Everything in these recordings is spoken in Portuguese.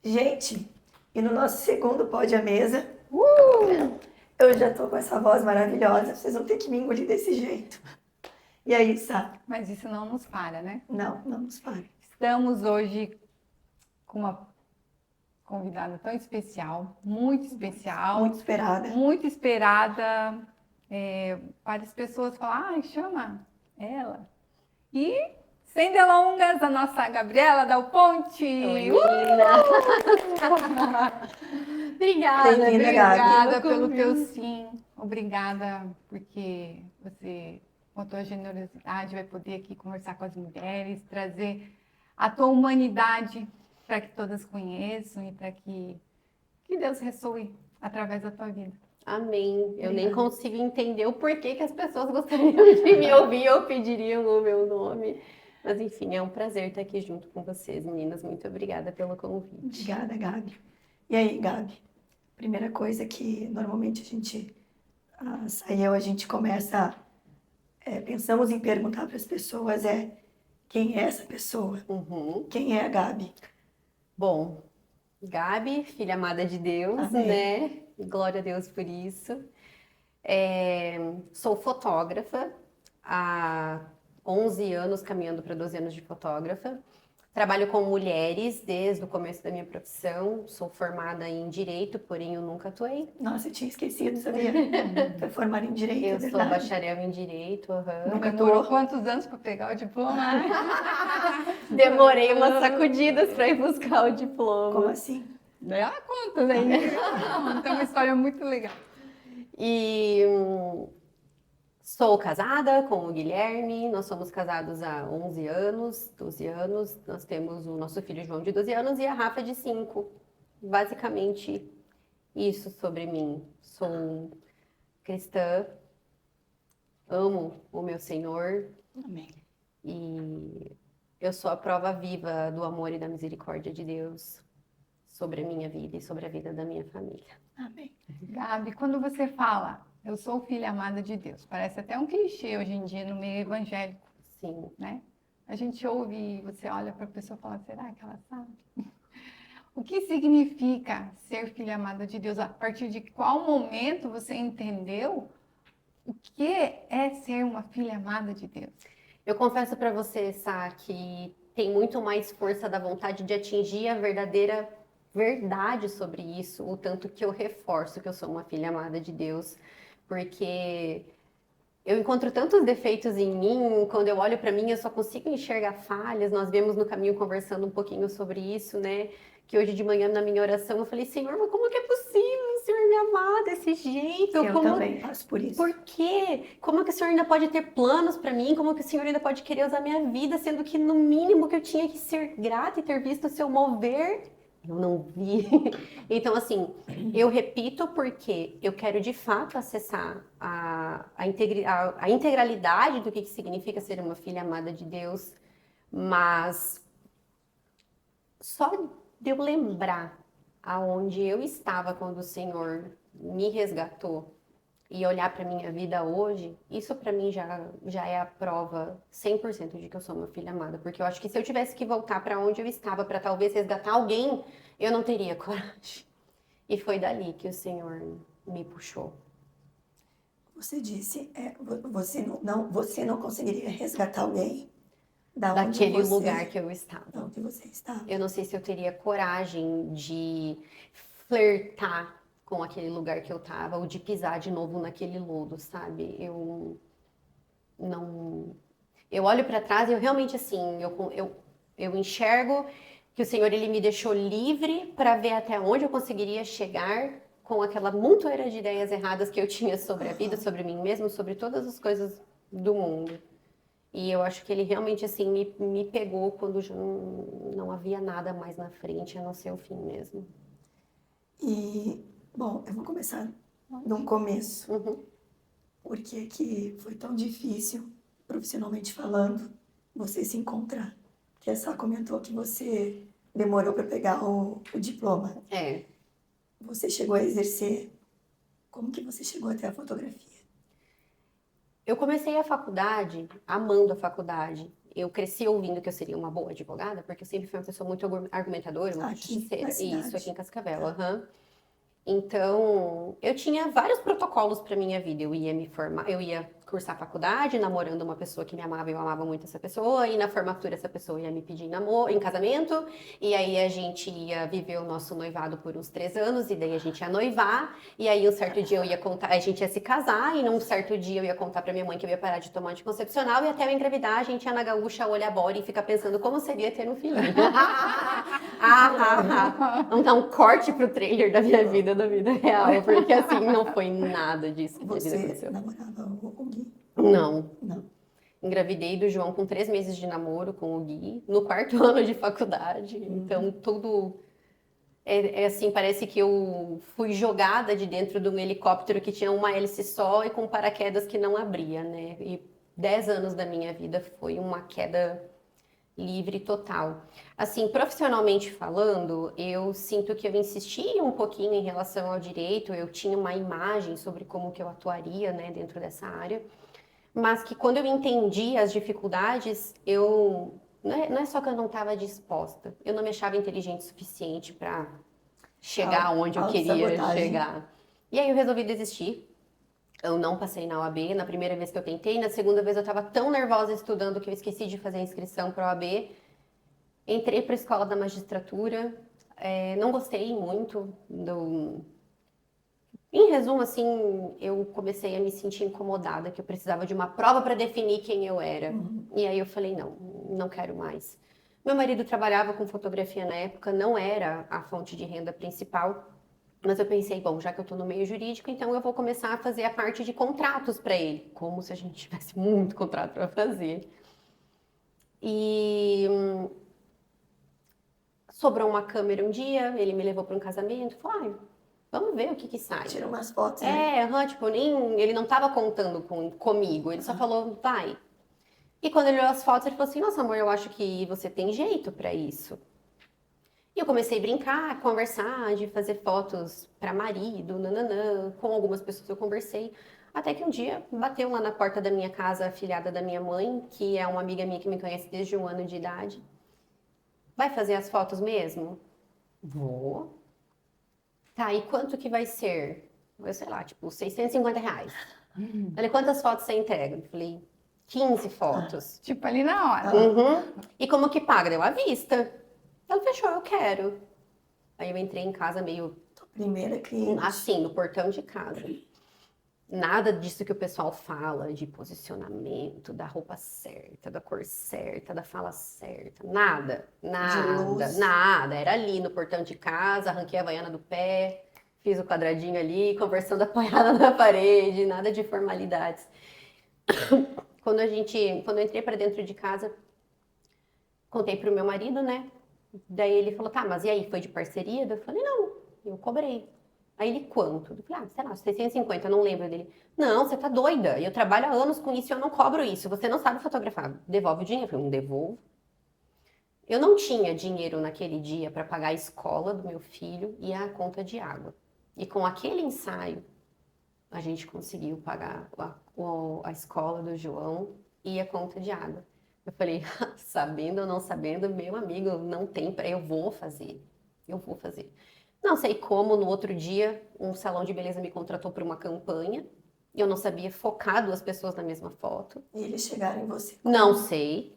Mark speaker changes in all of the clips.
Speaker 1: Gente, e no nosso segundo Pode à Mesa, eu já tô com essa voz maravilhosa, vocês vão ter que me engolir desse jeito. E aí, Sá?
Speaker 2: Mas isso não nos para, né?
Speaker 1: Não, não nos pare.
Speaker 2: Estamos hoje com uma convidada tão especial,
Speaker 1: Muito esperada.
Speaker 2: muito esperada. Várias pessoas falam, chama ela. E, sem delongas, a nossa Gabriela Dal Ponte.
Speaker 3: Oi, menina. Obrigada,
Speaker 1: Bem-vinda, Gabi.
Speaker 2: Obrigada pelo teu sim. Obrigada porque você, com a tua generosidade, vai poder aqui conversar com as mulheres, trazer a tua humanidade para que todas conheçam e para que Deus ressoe através da tua vida.
Speaker 3: Amém. Eu nem
Speaker 1: Obrigada.
Speaker 3: consigo entender o porquê que as pessoas gostariam de me ouvir ou pediriam o meu nome. Mas enfim, é um prazer estar aqui junto com vocês, meninas. Muito obrigada pelo convite.
Speaker 1: Obrigada, Gabi. E aí, Gabi? Primeira coisa que normalmente a gente, a gente começa, pensamos em perguntar para as pessoas quem é essa pessoa?
Speaker 3: Uhum.
Speaker 1: Quem é a Gabi?
Speaker 3: Bom, Gabi, filha amada de Deus,
Speaker 1: Amém.
Speaker 3: né? Glória a Deus por isso. Sou fotógrafa há 11 anos, caminhando para 12 anos de fotógrafa. Trabalho com mulheres desde o começo da minha profissão. Sou formada em Direito, porém eu nunca atuei.
Speaker 1: Nossa, eu tinha esquecido, sabia? Foi formada em Direito, é
Speaker 3: Eu sou
Speaker 1: verdade.
Speaker 3: bacharel em Direito. Aham.
Speaker 1: Nunca
Speaker 2: Demorou
Speaker 1: atuou.
Speaker 2: quantos anos para pegar o diploma?
Speaker 3: Demorei umas sacudidas para ir buscar o diploma.
Speaker 1: Como assim?
Speaker 2: Ela conta, né? Então é uma história muito legal.
Speaker 3: E sou casada com o Guilherme, nós somos casados há 11 anos, 12 anos. Nós temos o nosso filho João de 12 anos e a Rafa de 5. Basicamente, isso sobre mim. Sou cristã, amo o meu Senhor
Speaker 1: Amém.
Speaker 3: e eu sou a prova viva do amor e da misericórdia de Deus sobre a minha vida e sobre a vida da minha família.
Speaker 1: Amém.
Speaker 2: Gabi, quando você fala, eu sou filha amada de Deus, parece até um clichê hoje em dia no meio evangélico,
Speaker 3: Sim.
Speaker 2: né? A gente ouve e você olha para a pessoa e fala, será que ela sabe? O que significa ser filha amada de Deus? A partir de qual momento você entendeu o que é ser uma filha amada de Deus?
Speaker 3: Eu confesso para você, Sá, que tem muito mais força da vontade de atingir a verdadeira verdade sobre isso, o tanto que eu reforço que eu sou uma filha amada de Deus, porque eu encontro tantos defeitos em mim, quando eu olho para mim eu só consigo enxergar falhas. Nós viemos no caminho conversando um pouquinho sobre isso, né? Que hoje de manhã na minha oração eu falei, Senhor, mas como que é possível o Senhor me amar desse jeito?
Speaker 1: Eu
Speaker 3: Como
Speaker 1: também passo por isso.
Speaker 3: por quê? Como que o Senhor ainda pode ter planos para mim? Como que o Senhor ainda pode querer usar minha vida, sendo que no mínimo que eu tinha que ser grata e ter visto o seu mover, eu não vi. Então, assim, eu repito porque eu quero de fato acessar a integralidade do que significa ser uma filha amada de Deus, mas só de eu lembrar aonde eu estava quando o Senhor me resgatou e olhar para minha vida hoje, isso para mim já é a prova 100% de que eu sou uma filha amada, porque eu acho que se eu tivesse que voltar para onde eu estava para talvez resgatar alguém, eu não teria coragem. E foi dali que o Senhor me puxou.
Speaker 1: Você disse, você não conseguiria resgatar alguém da onde
Speaker 3: Daquele
Speaker 1: você,
Speaker 3: lugar que eu estava.
Speaker 1: da onde você estava.
Speaker 3: Eu não sei se eu teria coragem de flertar com aquele lugar que eu tava, ou de pisar de novo naquele lodo, sabe? Eu não... Eu olho para trás e eu realmente, assim, eu enxergo que o Senhor, Ele me deixou livre para ver até onde eu conseguiria chegar com aquela montoeira de ideias erradas que eu tinha sobre a vida, sobre mim mesmo, sobre todas as coisas do mundo. E eu acho que Ele realmente, assim, me pegou quando já não havia nada mais na frente, a não ser o fim mesmo.
Speaker 1: E, bom, eu vou começar no começo.
Speaker 3: Uhum.
Speaker 1: Por que que foi tão difícil, profissionalmente falando, você se encontrar? Que a Sá comentou que você demorou para pegar o diploma.
Speaker 3: É.
Speaker 1: Você chegou a exercer. Como que você chegou até a fotografia?
Speaker 3: Eu comecei a faculdade, amando a faculdade, eu cresci ouvindo que eu seria uma boa advogada, porque eu sempre fui uma pessoa muito argumentadora, muito
Speaker 1: Aqui
Speaker 3: justiceira.
Speaker 1: na cidade.
Speaker 3: Isso, aqui em Cascavel, aham. Então, eu tinha vários protocolos para minha vida. Eu ia me formar, eu ia cursar faculdade, namorando uma pessoa que me amava e eu amava muito essa pessoa, e na formatura essa pessoa ia me pedir em casamento, e aí a gente ia viver o nosso noivado por uns 3 anos, e daí a gente ia noivar, e aí um certo dia eu ia contar, a gente ia se casar, e num certo dia eu ia contar pra minha mãe que eu ia parar de tomar anticoncepcional, e até eu engravidar, a gente ia na gaúcha, olha a bora e fica pensando como seria ter um filhinho. Vamos dar um corte pro trailer da minha vida, da vida real, porque assim, não foi nada disso que minha vida
Speaker 1: Você
Speaker 3: aconteceu.
Speaker 1: namorava o Gui?
Speaker 3: Não.
Speaker 1: Não.
Speaker 3: Engravidei do João com 3 meses de namoro com o Gui, no quarto ano de faculdade. Então, tudo é assim, parece que eu fui jogada de dentro de um helicóptero que tinha uma hélice só e com paraquedas que não abria, né? E 10 anos da minha vida foi uma queda livre total. Assim, profissionalmente falando, eu sinto que eu insisti um pouquinho em relação ao direito, eu tinha uma imagem sobre como que eu atuaria, né, dentro dessa área. Mas que quando eu entendi as dificuldades, não é só que eu não estava disposta, eu não me achava inteligente o suficiente para chegar onde eu queria
Speaker 1: Autossabotagem.
Speaker 3: chegar. E aí eu resolvi desistir. Eu não passei na OAB na primeira vez que eu tentei, na segunda vez eu estava tão nervosa estudando que eu esqueci de fazer a inscrição para a OAB. Entrei para a escola da magistratura, não gostei muito do. Em resumo, assim, eu comecei a me sentir incomodada, que eu precisava de uma prova para definir quem eu era. E aí eu falei, não, não quero mais. Meu marido trabalhava com fotografia na época, não era a fonte de renda principal, mas eu pensei, bom, já que eu estou no meio jurídico, então eu vou começar a fazer a parte de contratos para ele, como se a gente tivesse muito contrato para fazer. E sobrou uma câmera um dia, ele me levou para um casamento, falou, vamos ver o que sai.
Speaker 1: Tira umas fotos, né?
Speaker 3: Tipo, ele não tava contando comigo, ele só falou, vai. E quando ele olhou as fotos, ele falou assim, nossa amor, eu acho que você tem jeito pra isso. E eu comecei a brincar, conversar, de fazer fotos pra marido, nananã, com algumas pessoas eu conversei. Até que um dia bateu lá na porta da minha casa a afilhada da minha mãe, que é uma amiga minha que me conhece desde 1 ano de idade. Vai fazer as fotos mesmo? Vou. Tá, e quanto que vai ser? Eu sei lá, tipo, R$ 650. Falei, quantas fotos você entrega? Eu falei, 15 fotos.
Speaker 2: Tipo, ali na hora.
Speaker 3: Uhum. E como que paga? Deu à vista. Ela fechou, eu quero. Aí eu entrei em casa meio
Speaker 1: Primeira cliente.
Speaker 3: assim, no portão de casa. Nada disso que o pessoal fala, de posicionamento, da roupa certa, da cor certa, da fala certa. Nada,
Speaker 1: luz.
Speaker 3: nada. Era ali no portão de casa, arranquei a havaiana do pé, fiz o quadradinho ali, conversando apoiada na parede, nada de formalidades. Quando eu entrei para dentro de casa, contei pro meu marido, né? Daí ele falou, tá, mas e aí, foi de parceria? Eu falei, não, eu cobrei. Aí ele, quanto? Eu falei, sei lá, 650, eu não lembro dele. Não, você tá doida, eu trabalho há anos com isso e eu não cobro isso, você não sabe fotografar, devolve o dinheiro. Eu falei, não devolvo. Eu não tinha dinheiro naquele dia para pagar a escola do meu filho e a conta de água. E com aquele ensaio, a gente conseguiu pagar a escola do João e a conta de água. Eu falei, sabendo ou não sabendo, meu amigo, não tem para, eu vou fazer. Não sei como, no outro dia, um salão de beleza me contratou para uma campanha. Eu não sabia focar 2 pessoas na mesma foto.
Speaker 1: E eles chegaram em você.
Speaker 3: Não sei.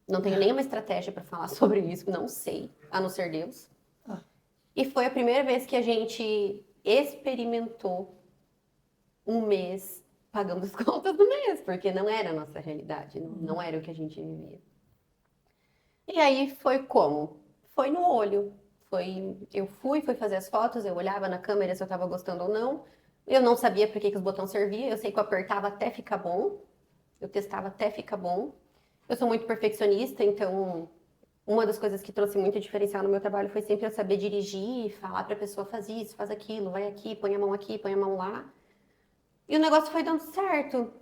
Speaker 3: Não tenho nenhuma estratégia para falar sobre isso, não sei, a não ser Deus. E foi a primeira vez que a gente experimentou um mês pagando as contas do mês, porque não era a nossa realidade, não era o que a gente vivia. E aí foi como? Foi no olho. Eu fui fazer as fotos, eu olhava na câmera se eu estava gostando ou não. Eu não sabia para que os botões serviam, eu sei que eu apertava até ficar bom, eu testava até ficar bom. Eu sou muito perfeccionista, então uma das coisas que trouxe muito diferencial no meu trabalho foi sempre eu saber dirigir, falar para a pessoa, faz isso, faz aquilo, vai aqui, põe a mão lá. E o negócio foi dando certo.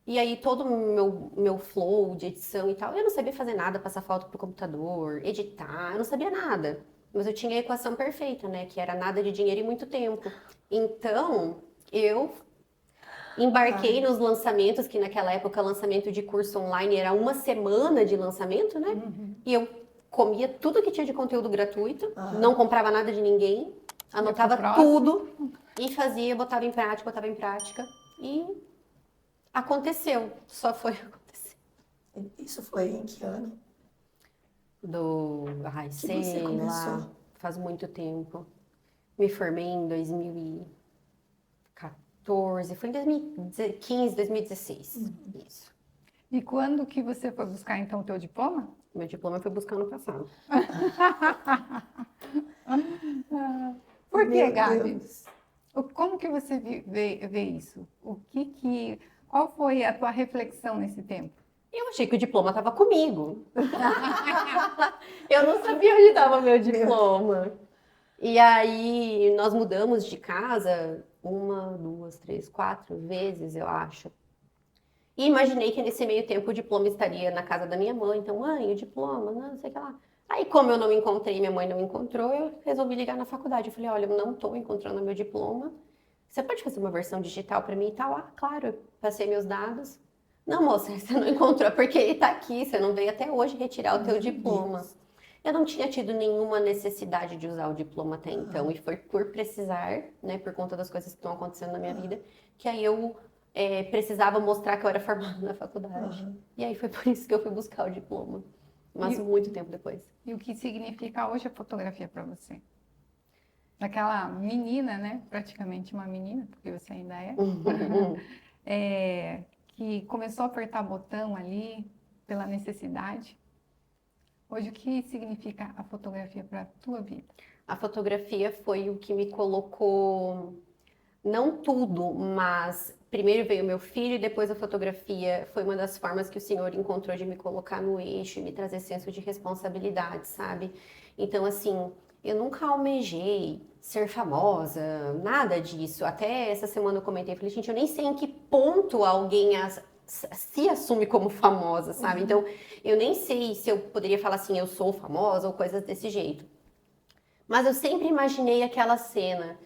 Speaker 3: E aí todo o meu flow de edição e tal, eu não sabia fazer nada, passar foto pro computador, editar, eu não sabia nada. Mas eu tinha a equação perfeita, né? Que era nada de dinheiro e muito tempo. Então, eu Embarquei nos lançamentos, que naquela época lançamento de curso online era uma semana de lançamento, né? E eu comia tudo que tinha de conteúdo gratuito, não comprava nada de ninguém, anotava tudo e fazia, botava em prática e aconteceu. Só foi acontecer.
Speaker 1: Isso foi em que ano?
Speaker 3: Ai,
Speaker 1: Que
Speaker 3: sei
Speaker 1: você começou?
Speaker 3: lá, faz muito tempo. Me formei em 2014, foi em 2015, 2016. Isso.
Speaker 2: E quando que você foi buscar, então, o teu diploma?
Speaker 3: Meu diploma eu fui buscar no passado.
Speaker 2: Por que,
Speaker 1: Meu
Speaker 2: Gabi?
Speaker 1: Deus.
Speaker 2: Como que você vê isso? Qual foi a tua reflexão nesse tempo?
Speaker 3: Eu achei que o diploma estava comigo. Eu não sabia onde estava meu diploma. E aí nós mudamos de casa 4 vezes, eu acho. E imaginei que nesse meio tempo o diploma estaria na casa da minha mãe. Então, mãe, o diploma, não sei o que lá. Aí, como eu não encontrei, minha mãe não encontrou, eu resolvi ligar na faculdade. Eu falei, olha, eu não estou encontrando meu diploma. Você pode fazer uma versão digital para mim e tal? Ah, claro, eu passei meus dados. Não, moça, você não encontrou porque ele está aqui. Você não veio até hoje retirar o teu diploma. Eu não tinha tido nenhuma necessidade de usar o diploma até então. E foi por precisar, né, por conta das coisas que estão acontecendo na minha vida, que aí eu precisava mostrar que eu era formada na faculdade. E aí foi por isso que eu fui buscar o diploma. Mas muito tempo depois.
Speaker 2: E o que significa hoje a fotografia para você? Daquela menina, né? Praticamente uma menina, porque você ainda é, que começou a apertar botão ali pela necessidade. Hoje, o que significa a fotografia para a tua vida?
Speaker 3: A fotografia foi o que me colocou, não tudo, mas primeiro veio meu filho e depois a fotografia foi uma das formas que o Senhor encontrou de me colocar no eixo e me trazer senso de responsabilidade, sabe? Então, assim, eu nunca almejei ser famosa, nada disso. Até essa semana eu comentei, falei, gente, eu nem sei em que ponto alguém se assume como famosa, sabe? Então, eu nem sei se eu poderia falar assim, eu sou famosa ou coisas desse jeito. Mas eu sempre imaginei aquela cena,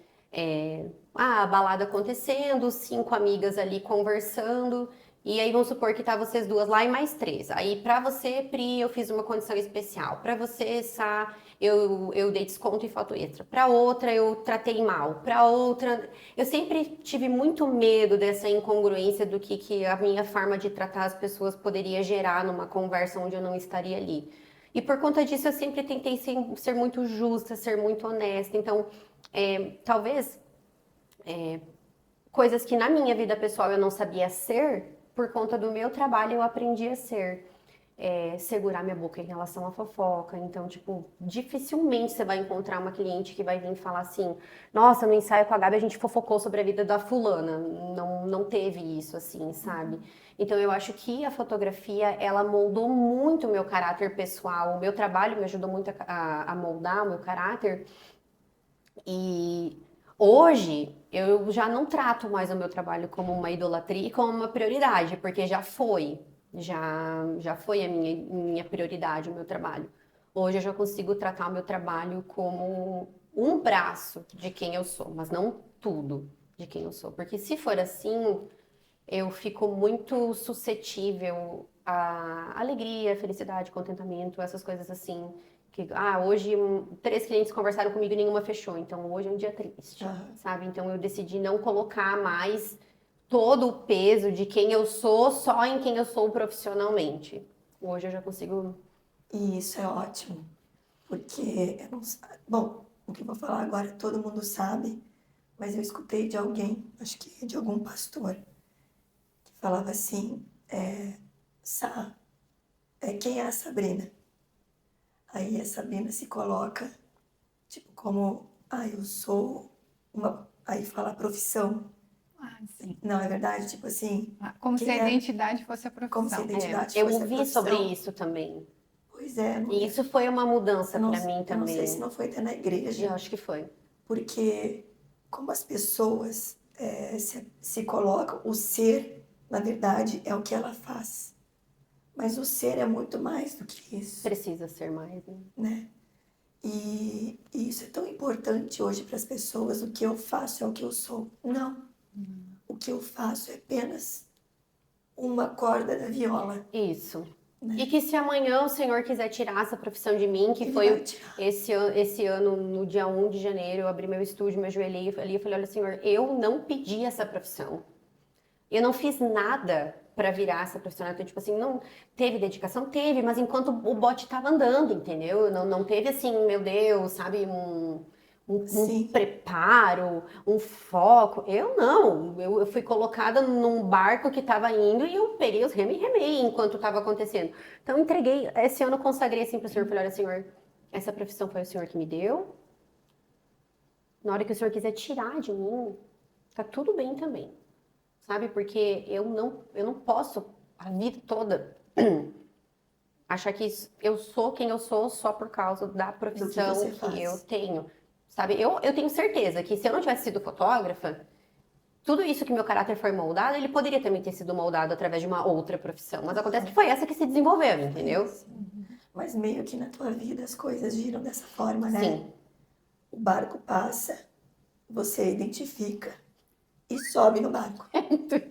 Speaker 3: a balada acontecendo, 5 amigas ali conversando, e aí vamos supor que tá vocês duas lá e mais 3. Aí pra você, Pri, eu fiz uma condição especial. Pra você, Sá, eu dei desconto e foto extra. Pra outra, eu tratei mal. Pra outra, eu sempre tive muito medo dessa incongruência do que a minha forma de tratar as pessoas poderia gerar numa conversa onde eu não estaria ali. E por conta disso, eu sempre tentei ser muito justa, ser muito honesta. Então, talvez coisas que na minha vida pessoal eu não sabia ser, por conta do meu trabalho eu aprendi a ser. Segurar minha boca em relação à fofoca. Então, tipo, dificilmente você vai encontrar uma cliente que vai vir falar assim: nossa, no ensaio com a Gabi a gente fofocou sobre a vida da fulana. Não, não teve isso, assim, sabe? Então, eu acho que a fotografia, ela moldou muito o meu caráter pessoal. O meu trabalho me ajudou muito a moldar o meu caráter. E hoje, eu já não trato mais o meu trabalho como uma idolatria e como uma prioridade, porque já foi. Já foi a minha prioridade, o meu trabalho. Hoje eu já consigo tratar o meu trabalho como um braço de quem eu sou, mas não tudo de quem eu sou. Porque se for assim, eu fico muito suscetível à alegria, felicidade, contentamento, essas coisas assim. Que, hoje 3 clientes conversaram comigo e nenhuma fechou, então hoje é um dia triste, sabe? Então eu decidi não colocar mais todo o peso de quem eu sou só em quem eu sou profissionalmente. Hoje eu já consigo.
Speaker 1: E isso é ótimo, porque eu não, bom, o que eu vou falar agora todo mundo sabe, mas eu escutei de alguém, acho que de algum pastor, que falava assim, quem é a Sabrina? Aí a Sabrina se coloca, tipo, como, eu sou uma, aí fala a profissão.
Speaker 2: Sim.
Speaker 1: Não, é verdade, tipo assim,
Speaker 2: Como se a
Speaker 1: quem é,
Speaker 2: identidade fosse a
Speaker 1: como se a
Speaker 2: profissão.
Speaker 1: identidade
Speaker 3: Eu
Speaker 1: fosse a
Speaker 3: ouvi
Speaker 1: profissão.
Speaker 3: sobre isso também.
Speaker 1: Pois é,
Speaker 3: E isso foi uma mudança para mim
Speaker 1: eu não sei se
Speaker 3: também.
Speaker 1: não foi até na igreja.
Speaker 3: Eu acho que foi.
Speaker 1: Porque como as pessoas se colocam, o ser, na verdade, é o que ela faz. Mas o ser é muito mais do que isso,
Speaker 3: Precisa ser mais, né?
Speaker 1: né? E isso é tão importante hoje para as pessoas. O que eu faço é o que eu sou. Não. O que eu faço é apenas uma corda da viola,
Speaker 3: Isso.
Speaker 1: né?
Speaker 3: E que se amanhã o Senhor quiser tirar essa profissão de mim, que
Speaker 1: Ele
Speaker 3: foi
Speaker 1: vai tirar.
Speaker 3: esse ano, no dia 1 de janeiro, eu abri meu estúdio, me ajoelhei ali e falei, olha, Senhor, eu não pedi essa profissão. Eu não fiz nada para virar essa profissional. Então, tipo assim, não teve dedicação? Teve, mas enquanto o bote tava andando, entendeu? Não teve assim, meu Deus, sabe, um
Speaker 1: Sim.
Speaker 3: preparo, um foco. Eu não. Eu fui colocada num barco que estava indo e eu peguei os remos e remei enquanto estava acontecendo. Então, eu entreguei. Esse ano eu consagrei assim para o Senhor. Falei, olha, Senhor, essa profissão foi o Senhor que me deu. Na hora que o Senhor quiser tirar de mim, tá tudo bem também. Sabe? Porque eu não posso a vida toda achar que eu sou quem eu sou só por causa da profissão
Speaker 1: você
Speaker 3: que
Speaker 1: faz.
Speaker 3: eu tenho. Sabe? Eu tenho certeza que se eu não tivesse sido fotógrafa, tudo isso que meu caráter foi moldado, ele poderia também ter sido moldado através de uma outra profissão. Mas acontece que foi essa que se desenvolveu, entendeu?
Speaker 1: Mas meio que na tua vida as coisas giram dessa forma, né?
Speaker 3: Sim.
Speaker 1: O barco passa, você identifica e sobe no barco,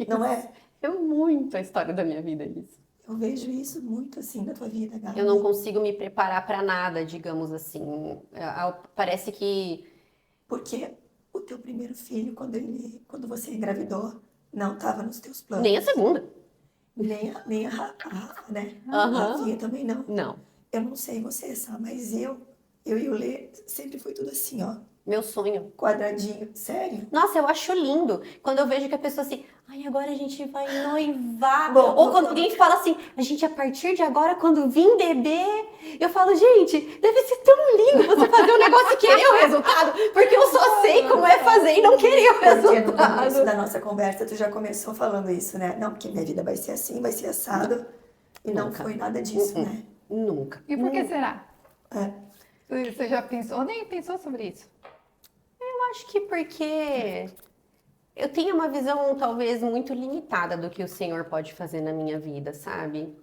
Speaker 1: não é?
Speaker 3: É muito a história da minha vida isso.
Speaker 1: Eu vejo isso muito assim na tua vida, Gabi.
Speaker 3: Eu não consigo me preparar para nada, digamos assim. Parece que
Speaker 1: Porque o teu primeiro filho, quando você engravidou, não estava nos teus planos.
Speaker 3: nem a segunda.
Speaker 1: Nem a Rafa, né?
Speaker 3: Aham.
Speaker 1: A Rafinha também não.
Speaker 3: Não.
Speaker 1: Eu não sei você, Sá, mas eu e o Lê sempre foi tudo assim, ó.
Speaker 3: Meu sonho.
Speaker 1: Quadradinho. Sério?
Speaker 3: Nossa, eu acho lindo quando eu vejo que a pessoa assim, ai, agora a gente vai noivar.
Speaker 1: Bom,
Speaker 3: Ou quando alguém fala assim, a gente a partir de agora, quando vir bebê, eu falo, gente, deve ser tão lindo você fazer um negócio e querer o resultado, porque eu só sei como é fazer e não querer o
Speaker 1: Porque no começo
Speaker 3: resultado.
Speaker 1: da nossa conversa, tu já começou falando isso, né? Não, porque minha vida vai ser assim, vai ser assado. E não
Speaker 3: Nunca.
Speaker 1: foi nada disso, né?
Speaker 3: Nunca.
Speaker 2: E por que será?
Speaker 1: É.
Speaker 2: Você já pensou, nem pensou sobre isso?
Speaker 3: Eu acho que porque eu tenho uma visão talvez muito limitada do que o Senhor pode fazer na minha vida, sabe?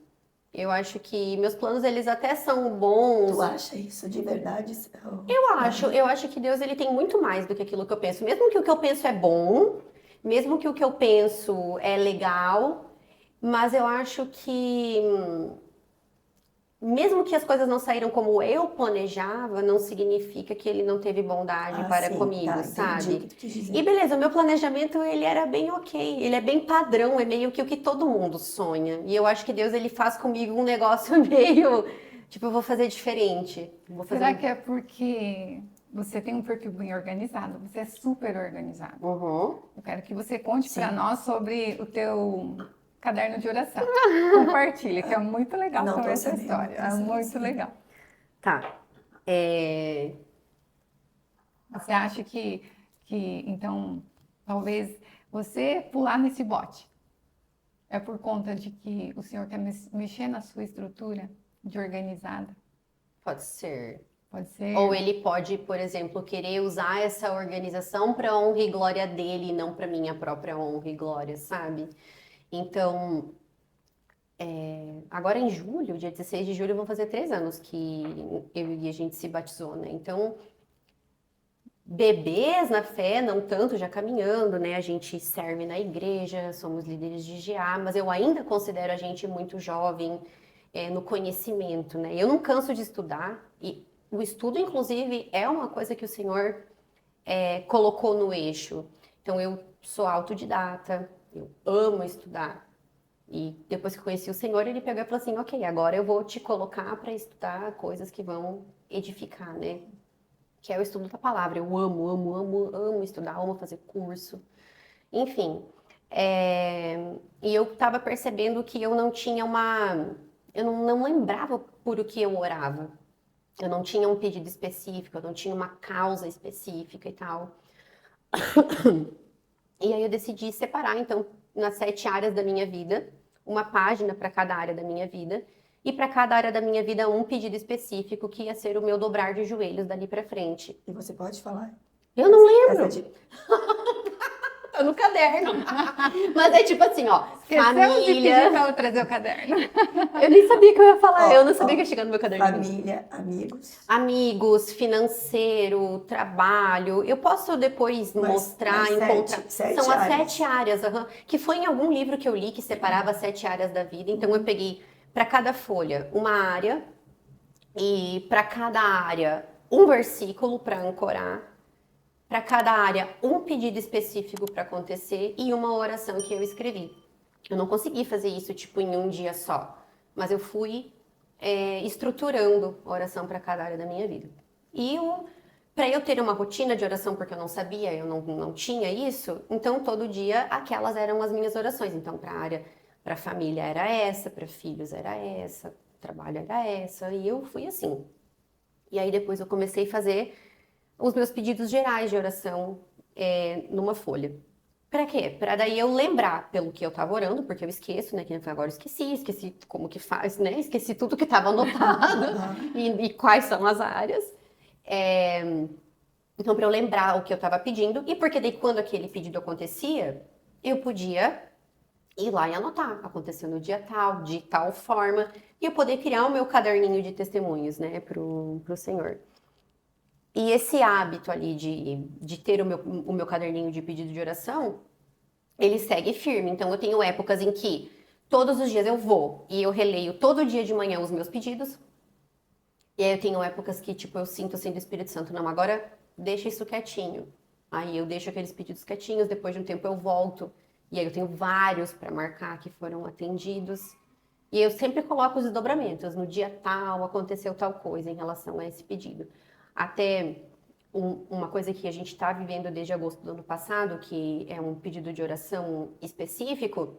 Speaker 3: Eu acho que meus planos, eles até são bons.
Speaker 1: Tu acha isso de verdade?
Speaker 3: Eu acho que Deus ele tem muito mais do que aquilo que eu penso. Mesmo que o que eu penso é bom, mesmo que o que eu penso é legal, mas eu acho que mesmo que as coisas não saíram como eu planejava, não significa que ele não teve bondade para
Speaker 1: sim,
Speaker 3: comigo,
Speaker 1: tá, entendi
Speaker 3: sabe?
Speaker 1: o que tu quis dizer.
Speaker 3: E beleza, o meu planejamento ele era bem ok, ele é bem padrão, é meio que o que todo mundo sonha. E eu acho que Deus ele faz comigo um negócio meio, tipo, eu vou fazer diferente. Vou fazer
Speaker 2: Será que é porque você tem um perfil bem organizado? Você é super organizado.
Speaker 3: Uhum.
Speaker 2: Eu quero que você conte
Speaker 1: Sim.
Speaker 2: para nós sobre o teu caderno de oração. Compartilha, que é muito legal
Speaker 1: Não tô
Speaker 2: também essa
Speaker 1: sabendo,
Speaker 2: história. É
Speaker 1: essa não
Speaker 2: muito
Speaker 1: sei.
Speaker 2: legal.
Speaker 3: Tá.
Speaker 2: Você acha que então, talvez você pular nesse bote é por conta de que o Senhor quer mexer na sua estrutura de organizada?
Speaker 3: Pode ser.
Speaker 2: Pode ser.
Speaker 3: Ou ele pode, por exemplo, querer usar essa organização para honra e glória dele e não para minha própria honra e glória, sabe? Então, agora em julho, dia 16 de julho, vão fazer 3 anos que eu e a gente se batizou, né? Então, bebês na fé, não tanto, já caminhando, né? A gente serve na igreja, somos líderes de GA, mas eu ainda considero a gente muito jovem no conhecimento, né? Eu não canso de estudar e o estudo, inclusive, é uma coisa que o Senhor colocou no eixo. Então, eu sou autodidata, eu amo estudar. E depois que eu conheci o Senhor, ele pegou e falou assim, ok, agora eu vou te colocar para estudar coisas que vão edificar, né? Que é o estudo da palavra. Eu amo, amo, amo, amo estudar, amo fazer curso. Enfim, e eu estava percebendo que eu não tinha eu não lembrava por o que eu orava. Eu não tinha um pedido específico, eu não tinha uma causa específica e tal. E aí eu decidi separar, então, nas 7 áreas da minha vida, uma página para cada área da minha vida, e para cada área da minha vida um pedido específico que ia ser o meu dobrar de joelhos dali para frente.
Speaker 1: E você pode falar?
Speaker 3: Eu não lembro.
Speaker 1: Essa de...
Speaker 3: tá no caderno. Mas é tipo assim, ó,
Speaker 2: Esqueceu de pedir
Speaker 3: família.
Speaker 2: pra ela trazer o caderno.
Speaker 3: Eu nem sabia que eu ia falar,
Speaker 1: Ó,
Speaker 3: eu não sabia
Speaker 1: ó,
Speaker 3: que ia chegar no meu caderno.
Speaker 1: família, amigos.
Speaker 3: Amigos, financeiro, trabalho. Eu posso depois mostrar,
Speaker 1: mas
Speaker 3: encontrar.
Speaker 1: sete
Speaker 3: São as
Speaker 1: áreas.
Speaker 3: 7 áreas, que foi em algum livro que eu li que separava as 7 áreas da vida. Então eu peguei para cada folha uma área e para cada área um versículo para ancorar. Para cada área um pedido específico para acontecer e uma oração que eu escrevi. Eu não consegui fazer isso tipo em um dia só, mas eu fui estruturando a oração para cada área da minha vida. E para eu ter uma rotina de oração, porque eu não sabia, eu não tinha isso, então todo dia aquelas eram as minhas orações. Então, para a área, para família era essa, para filhos era essa, trabalho era essa, e eu fui assim. E aí depois eu comecei a fazer os meus pedidos gerais de oração numa folha. Para quê? Para daí eu lembrar pelo que eu estava orando, porque eu esqueço, né? Que agora eu esqueci como que faz, né? Esqueci tudo que estava anotado e quais são as áreas. Então, para eu lembrar o que eu estava pedindo, e porque daí quando aquele pedido acontecia, eu podia ir lá e anotar. Aconteceu no dia tal, de tal forma, e eu poder criar o meu caderninho de testemunhos, né, pro Senhor. E esse hábito ali de ter o meu caderninho de pedido de oração, ele segue firme. Então, eu tenho épocas em que todos os dias eu vou e eu releio todo dia de manhã os meus pedidos. E aí eu tenho épocas que, tipo, eu sinto assim do Espírito Santo, não, agora deixa isso quietinho. Aí eu deixo aqueles pedidos quietinhos, depois de um tempo eu volto. E aí eu tenho vários para marcar que foram atendidos. E eu sempre coloco os desdobramentos. No dia tal, aconteceu tal coisa em relação a esse pedido. Até uma coisa que a gente está vivendo desde agosto do ano passado, que é um pedido de oração específico,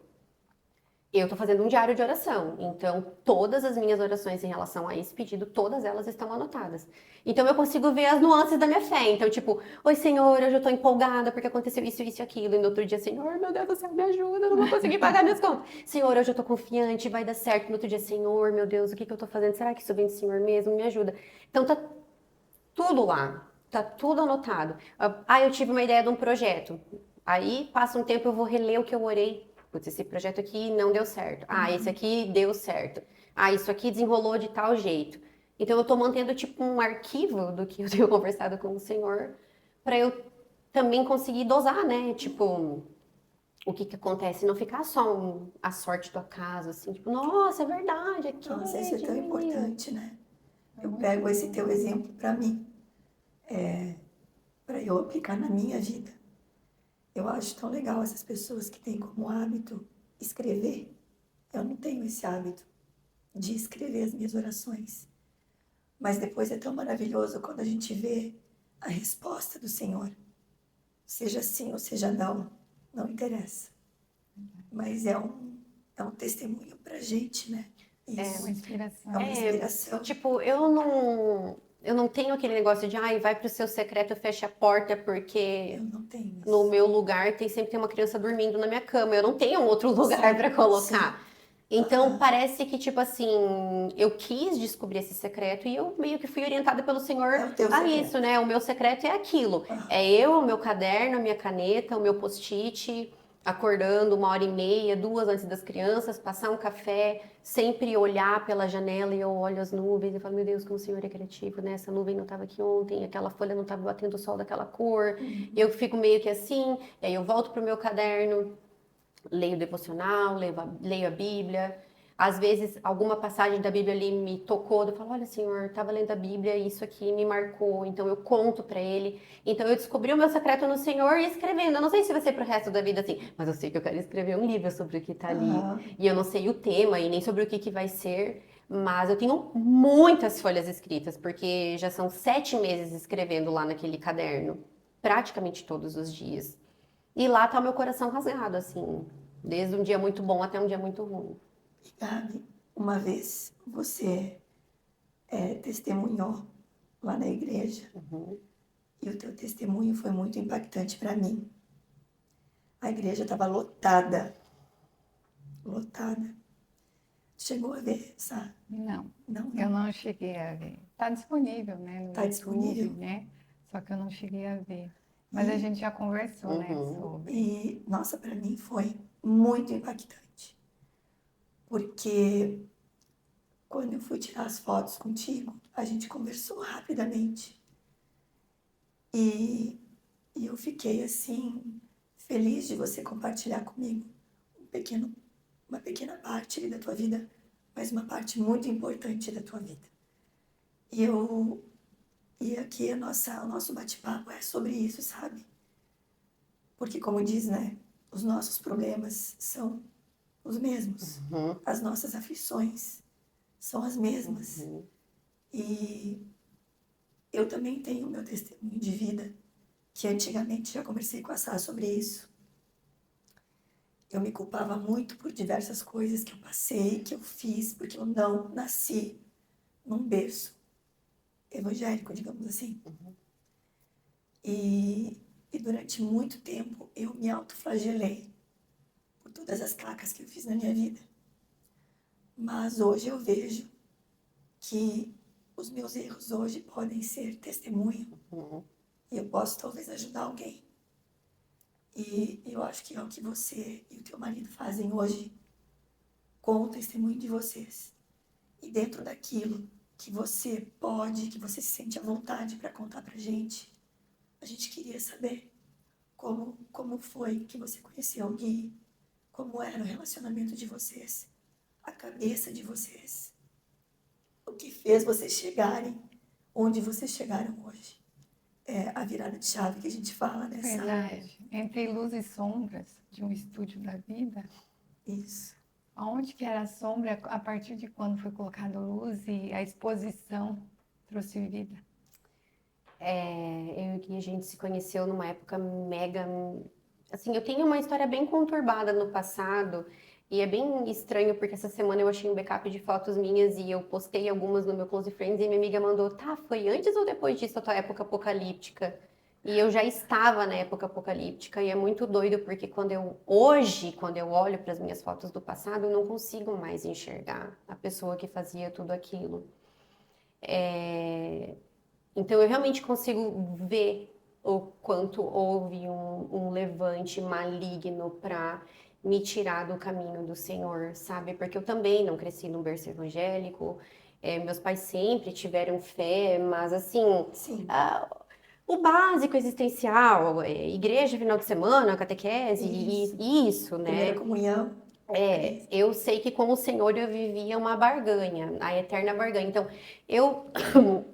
Speaker 3: eu estou fazendo um diário de oração. Então, todas as minhas orações em relação a esse pedido, todas elas estão anotadas. Então, eu consigo ver as nuances da minha fé. Então, tipo, oi, Senhor, hoje eu estou empolgada porque aconteceu isso, isso e aquilo. E no outro dia, Senhor, meu Deus do céu, me ajuda, eu não vou conseguir pagar minhas contas. Senhor, hoje eu estou confiante, vai dar certo. No outro dia, Senhor, meu Deus, o que eu estou fazendo? Será que isso vem do Senhor mesmo? Me ajuda. Então, tá tudo lá. Tá tudo anotado. Eu tive uma ideia de um projeto. Aí, passa um tempo, eu vou reler o que eu orei. Putz, esse projeto aqui não deu certo. Esse aqui deu certo. Isso aqui desenrolou de tal jeito. Então, eu tô mantendo, tipo, um arquivo do que eu tenho conversado com o Senhor, para eu também conseguir dosar, né? Tipo, o que acontece, não ficar só a sorte do acaso, assim, tipo, nossa, é verdade, aqui
Speaker 1: Nossa, isso é tão
Speaker 3: diminuiu.
Speaker 1: importante, né? Eu pego esse teu exemplo para mim, para eu aplicar na minha vida. Eu acho tão legal essas pessoas que têm como hábito escrever. Eu não tenho esse hábito de escrever as minhas orações. Mas depois é tão maravilhoso quando a gente vê a resposta do Senhor. Seja sim ou seja não, não interessa. Mas é um testemunho pra gente, né?
Speaker 2: É uma inspiração.
Speaker 1: É uma inspiração.
Speaker 3: Tipo, eu não tenho aquele negócio de, vai pro seu secreto, fecha a porta, porque
Speaker 1: Eu não tenho isso.
Speaker 3: no meu lugar sempre tem uma criança dormindo na minha cama. Eu não tenho um outro lugar para colocar.
Speaker 1: Sim.
Speaker 3: Então, parece que, tipo assim, eu quis descobrir esse secreto e eu meio que fui orientada pelo Senhor
Speaker 1: É o teu
Speaker 3: a
Speaker 1: secreto.
Speaker 3: isso, né? O meu secreto é aquilo. É eu, o meu caderno, a minha caneta, o meu post-it, acordando 1h30, 2 antes das crianças, passar um café, sempre olhar pela janela e eu olho as nuvens e falo, meu Deus, como o Senhor é criativo, né? Essa nuvem não estava aqui ontem, aquela folha não estava batendo o sol daquela cor. E eu fico meio que assim, e aí eu volto pro meu caderno, leio o devocional, leio a Bíblia. Às vezes, alguma passagem da Bíblia ali me tocou, eu falo, olha, Senhor, estava lendo a Bíblia e isso aqui me marcou, então eu conto para ele. Então eu descobri o meu secreto no Senhor e escrevendo. Eu não sei se vai ser pro resto da vida assim, mas eu sei que eu quero escrever um livro sobre o que tá ali. E eu não sei o tema e nem sobre o que vai ser, mas eu tenho muitas folhas escritas, porque já são 7 meses escrevendo lá naquele caderno, praticamente todos os dias. E lá tá o meu coração rasgado, assim, desde um dia muito bom até um dia muito ruim.
Speaker 1: Gabi, uma vez você testemunhou lá na igreja e o teu testemunho foi muito impactante para mim. A igreja estava lotada. Lotada. Chegou a ver, sabe?
Speaker 2: Não,
Speaker 1: Não,
Speaker 2: eu não cheguei a ver. Está disponível, né, no
Speaker 1: Tá
Speaker 2: YouTube,
Speaker 1: disponível.
Speaker 2: né? Só que eu não cheguei a ver. Mas a gente já conversou, né,
Speaker 3: Uhum.
Speaker 2: sobre.
Speaker 1: E, nossa, para mim foi muito impactante. Porque quando eu fui tirar as fotos contigo, a gente conversou rapidamente. E, e eu fiquei, assim, feliz de você compartilhar comigo um pequeno, uma pequena parte ali da tua vida, mas uma parte muito importante da tua vida. E eu e aqui o nosso bate-papo é sobre isso, sabe? Porque, como diz, né? Os nossos problemas são os mesmos.
Speaker 3: Uhum.
Speaker 1: As nossas aflições são as mesmas.
Speaker 3: Uhum.
Speaker 1: E eu também tenho o meu testemunho de vida, que antigamente já conversei com a Sá sobre isso. Eu me culpava muito por diversas coisas que eu passei, que eu fiz, porque eu não nasci num berço evangélico, digamos assim. E durante muito tempo eu me autoflagelei por todas as cacas que eu fiz na minha vida. Mas hoje eu vejo que os meus erros hoje podem ser testemunho
Speaker 3: Uhum.
Speaker 1: e eu posso talvez ajudar alguém. E eu acho que é o que você e o teu marido fazem hoje com o testemunho de vocês. E dentro daquilo que você pode, que você se sente à vontade para contar pra gente, a gente queria saber como foi que você conheceu o Gui, como era o relacionamento de vocês, a cabeça de vocês, o que fez vocês chegarem onde vocês chegaram hoje. É a virada de chave que a gente fala, né, Sá?
Speaker 2: Verdade. Entre luz e sombras de um estúdio da vida,
Speaker 1: Isso.
Speaker 2: aonde que era a sombra, a partir de quando foi colocada luz e a exposição trouxe vida?
Speaker 3: Eu e o Gui, a gente se conheceu numa época mega. Assim, eu tenho uma história bem conturbada no passado. E é bem estranho porque essa semana eu achei um backup de fotos minhas e eu postei algumas no meu Close Friends e minha amiga mandou, tá, foi antes ou depois disso a tua época apocalíptica? E eu já estava na época apocalíptica e é muito doido porque quando eu olho para as minhas fotos do passado, eu não consigo mais enxergar a pessoa que fazia tudo aquilo. Então eu realmente consigo ver o quanto houve um levante maligno para me tirar do caminho do Senhor, sabe? Porque eu também não cresci num berço evangélico, meus pais sempre tiveram fé, mas assim,
Speaker 1: Sim,
Speaker 3: o básico existencial, igreja final de semana, catequese,
Speaker 1: isso.
Speaker 3: e isso,
Speaker 1: Primeira
Speaker 3: né?
Speaker 1: comunhão. É isso.
Speaker 3: Eu sei que com o Senhor eu vivia uma barganha, a eterna barganha. Então, eu,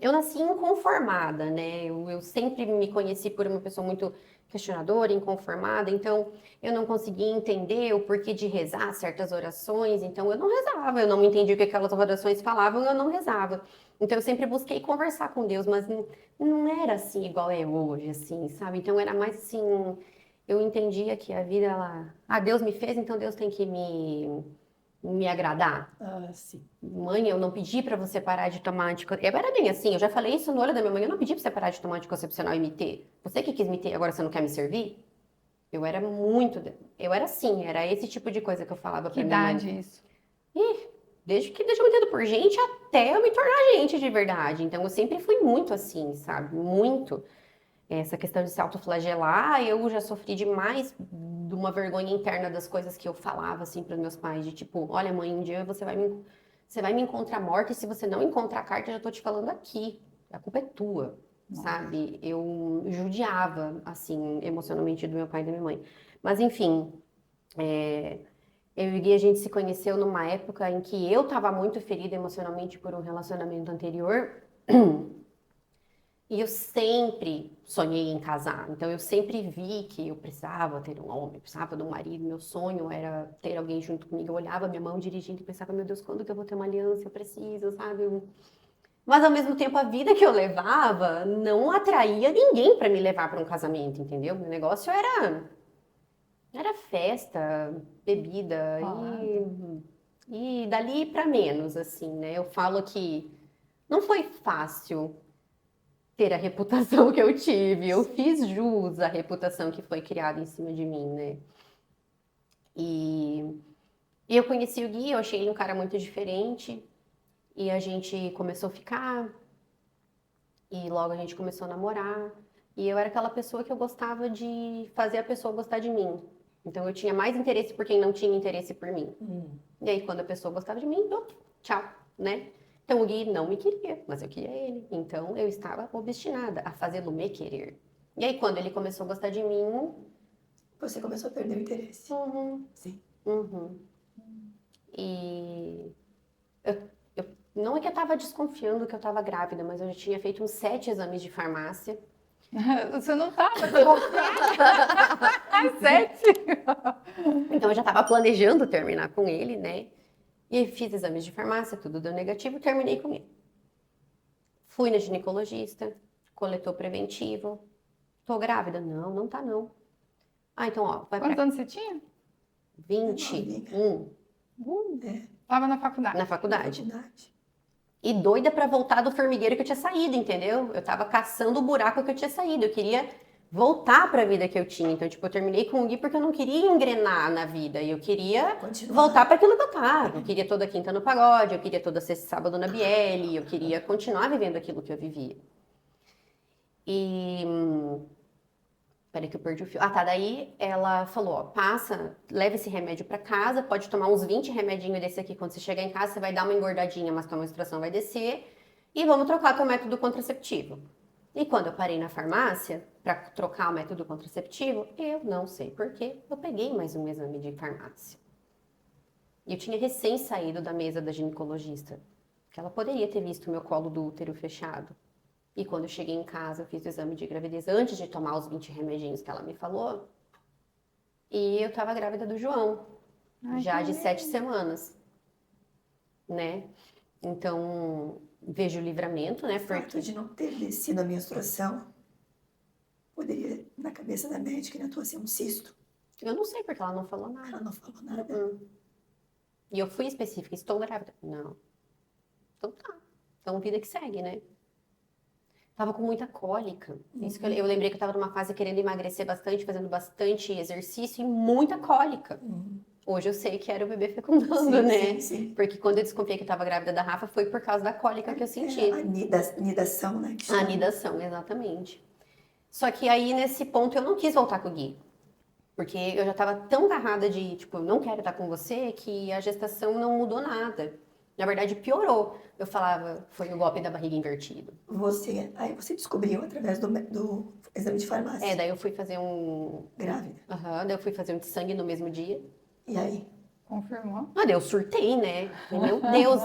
Speaker 3: eu nasci inconformada, né? Eu sempre me conheci por uma pessoa muito questionadora, inconformada. Então, eu não conseguia entender o porquê de rezar certas orações. Então, eu não rezava, eu não entendia o que aquelas orações falavam, eu não rezava. Então, eu sempre busquei conversar com Deus, mas não era assim igual é hoje, assim, sabe? Então, era mais assim. Eu entendia que a vida, Deus me fez, então Deus tem que me agradar.
Speaker 1: Ah, sim.
Speaker 3: Mãe, eu não pedi pra você parar de tomar anticoncepcional. Era bem assim, eu já falei isso no olho da minha mãe, eu não pedi pra você parar de tomar anticoncepcional e me ter. Você que quis me ter, agora você não quer me servir? Eu era muito, eu era assim, era esse tipo de coisa que eu falava
Speaker 2: Que
Speaker 3: pra minha mãe.
Speaker 2: idade isso?
Speaker 3: Desde eu me entendo por gente até eu me tornar gente de verdade. Então eu sempre fui muito assim, sabe? Muito. Essa questão de se autoflagelar, eu já sofri demais de uma vergonha interna das coisas que eu falava assim para os meus pais, de tipo, olha, mãe, um dia você vai me encontrar morta e se você não encontrar a carta, eu já tô te falando aqui. A culpa é tua, sabe? Eu judiava assim emocionalmente do meu pai e da minha mãe. Mas enfim, eu e o Gui, a gente se conheceu numa época em que eu estava muito ferida emocionalmente por um relacionamento anterior. E eu sempre sonhei em casar. Então eu sempre vi que eu precisava ter um homem, precisava de um marido. Meu sonho era ter alguém junto comigo. Eu olhava minha mão dirigindo e pensava, meu Deus, quando que eu vou ter uma aliança? Eu preciso, sabe? Mas ao mesmo tempo a vida que eu levava não atraía ninguém para me levar para um casamento, entendeu? Meu negócio era festa, bebida
Speaker 2: Claro.
Speaker 3: e dali para menos, assim, né? Eu falo que não foi fácil ter a reputação que eu tive. Eu fiz jus à reputação que foi criada em cima de mim, né? E, e eu conheci o Gui, eu achei ele um cara muito diferente. E a gente começou a ficar, e logo a gente começou a namorar. E eu era aquela pessoa que eu gostava de fazer a pessoa gostar de mim. Então eu tinha mais interesse por quem não tinha interesse por mim. E aí quando a pessoa gostava de mim, tchau, né? Então o Gui não me queria, mas eu queria ele. Então eu estava obstinada a fazê-lo me querer. E aí quando ele começou a gostar de mim,
Speaker 1: Você começou a perder o interesse. Sim.
Speaker 3: E não é que eu estava desconfiando que eu estava grávida, mas eu já tinha feito uns 7 exames de farmácia.
Speaker 2: Você não estava desconfiada? Ai, 7?
Speaker 3: Então eu já estava planejando terminar com ele, né? E aí fiz exames de farmácia, tudo deu negativo, terminei com ele. Fui na ginecologista, coletou preventivo. Tô grávida? Não, não tá não. Ah, então ó, vai
Speaker 2: Quantos
Speaker 3: pra
Speaker 2: anos você tinha?
Speaker 3: 21
Speaker 2: Estava na faculdade.
Speaker 3: na faculdade.
Speaker 1: Faculdade.
Speaker 3: E doida pra voltar do formigueiro que eu tinha saído, entendeu? Eu tava caçando o buraco que eu tinha saído. Eu queria voltar pra vida que eu tinha. Então, tipo, eu terminei com o Gui porque eu não queria engrenar na vida. E eu queria
Speaker 1: Continuar.
Speaker 3: voltar para aquilo que eu tava. Eu queria toda quinta no pagode, eu queria toda sexta e sábado na Biele, eu queria continuar vivendo aquilo que eu vivia. E peraí que eu perdi o fio. Ah, tá. Daí ela falou, ó, passa, leva esse remédio pra casa, pode tomar uns 20 remedinhos desse aqui. Quando você chegar em casa, você vai dar uma engordadinha, mas tua menstruação vai descer. E vamos trocar teu método contraceptivo. E quando eu parei na farmácia pra trocar o método contraceptivo, eu não sei porquê, eu peguei mais um exame de farmácia. E eu tinha recém saído da mesa da ginecologista, que ela poderia ter visto o meu colo do útero fechado. E quando eu cheguei em casa, eu fiz o exame de gravidez antes de tomar os 20 remedinhos que ela me falou. E eu tava grávida do João,
Speaker 2: Ai,
Speaker 3: já
Speaker 2: que
Speaker 3: de 7 semanas, né? Então, vejo o livramento, né?
Speaker 1: O fato de não ter descido a menstruação poderia, na cabeça da médica, na tua ser um cisto.
Speaker 3: Eu não sei porque ela não falou nada.
Speaker 1: Ela não falou nada.
Speaker 3: E eu fui específica, estou grávida. Não. Então tá. Então vida que segue, né? Tava com muita cólica. Isso que eu lembrei que eu tava numa fase querendo emagrecer bastante, fazendo bastante exercício e muita cólica. Hoje eu sei que era o bebê fecundando,
Speaker 1: Sim,
Speaker 3: né?
Speaker 1: sim, sim.
Speaker 3: Porque quando eu desconfiei que eu tava grávida da Rafa, foi por causa da cólica que eu senti.
Speaker 1: A nidação, né? Que
Speaker 3: A
Speaker 1: chama.
Speaker 3: anidação, exatamente. Só que aí, nesse ponto, eu não quis voltar com o Gui. Porque eu já tava tão agarrada de, tipo, eu não quero estar com você, que a gestação não mudou nada. Na verdade, piorou. Eu falava, foi o golpe da barriga invertido.
Speaker 1: Aí você descobriu através do exame de farmácia.
Speaker 3: Daí eu fui fazer um...
Speaker 1: Grávida.
Speaker 3: daí eu fui fazer um de sangue no mesmo dia.
Speaker 1: E aí?
Speaker 2: Confirmou?
Speaker 3: Daí eu surtei, né? Meu Deus,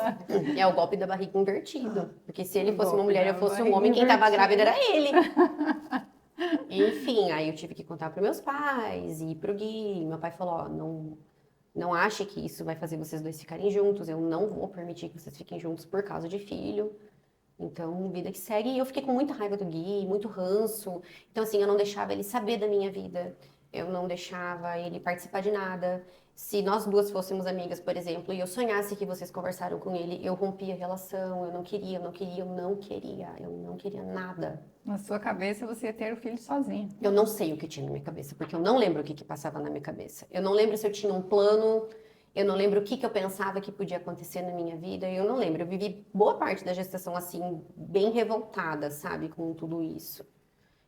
Speaker 3: é o golpe da barriga invertido. Porque se ele fosse uma mulher e eu fosse um homem, quem tava grávida era ele. Enfim, aí eu tive que contar para meus pais e pro Gui. Meu pai falou, ó, não ache que isso vai fazer vocês dois ficarem juntos. Eu não vou permitir que vocês fiquem juntos por causa de filho. Então, vida que segue. E eu fiquei com muita raiva do Gui, muito ranço. Então, assim, eu não deixava ele saber da minha vida. Eu não deixava ele participar de nada. Se nós duas fôssemos amigas, por exemplo, e eu sonhasse que vocês conversaram com ele, eu rompia a relação. Eu não queria nada.
Speaker 2: Na sua cabeça, você ia ter o filho sozinho.
Speaker 3: Eu não sei o que tinha na minha cabeça, porque eu não lembro o que passava na minha cabeça. Eu não lembro se eu tinha um plano, eu não lembro o que eu pensava que podia acontecer na minha vida, eu não lembro. Eu vivi boa parte da gestação assim, bem revoltada, sabe, com tudo isso.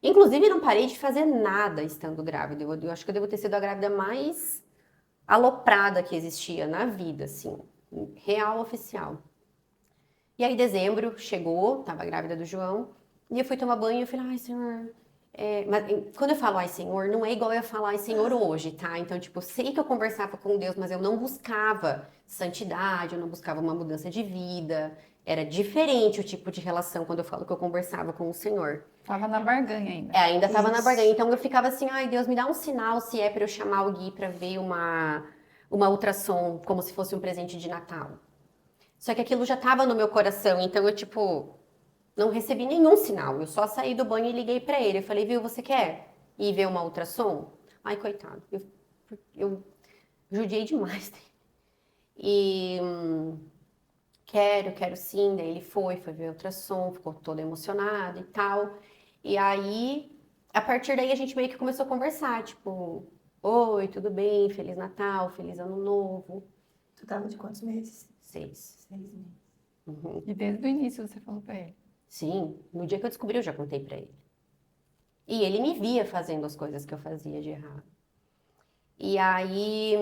Speaker 3: Inclusive, não parei de fazer nada estando grávida. Eu acho que eu devo ter sido a grávida mais aloprada que existia na vida, assim, real, oficial. E aí, dezembro chegou, tava grávida do João. E eu fui tomar banho e eu falei, ai, Senhor... mas quando eu falo, ai, Senhor, não é igual eu falar, ai, Senhor, hoje, tá? Então, tipo, sei que eu conversava com Deus, mas eu não buscava santidade, eu não buscava uma mudança de vida. Era diferente o tipo de relação quando eu falo que eu conversava com o Senhor.
Speaker 2: Tava na barganha ainda.
Speaker 3: Ainda tava na
Speaker 1: Isso.
Speaker 3: barganha. Então, eu ficava assim, ai, Deus, me dá um sinal se é pra eu chamar o Gui pra ver uma ultrassom, como se fosse um presente de Natal. Só que aquilo já tava no meu coração, então eu, tipo... Não recebi nenhum sinal. Eu só saí do banho e liguei pra ele. Eu falei, viu, você quer ir ver uma ultrassom? Ai, coitado. Eu judiei demais dele. E quero sim. Daí ele foi ver a ultrassom, ficou todo emocionado e tal. E aí, a partir daí, a gente meio que começou a conversar. Tipo, oi, tudo bem? Feliz Natal, feliz Ano Novo.
Speaker 1: Tu tava de quantos meses?
Speaker 3: 6.
Speaker 1: 6 meses.
Speaker 2: E desde o início você falou pra ele.
Speaker 3: Sim, no dia que eu descobri, eu já contei pra ele. E ele me via fazendo as coisas que eu fazia de errado. E aí,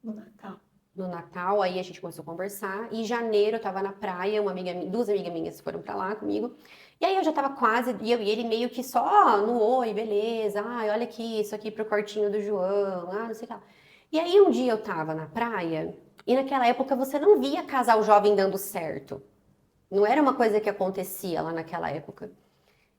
Speaker 1: No Natal.
Speaker 3: no Natal, aí a gente começou a conversar. E em janeiro eu tava na praia, duas amigas minhas foram pra lá comigo. E aí eu já tava quase, e eu e ele meio que só no oi, beleza. Ai, olha aqui, isso aqui pro quartinho do João. Ah, não sei o que lá. E aí um dia eu tava na praia, e naquela época você não via casal jovem dando certo. Não era uma coisa que acontecia lá naquela época.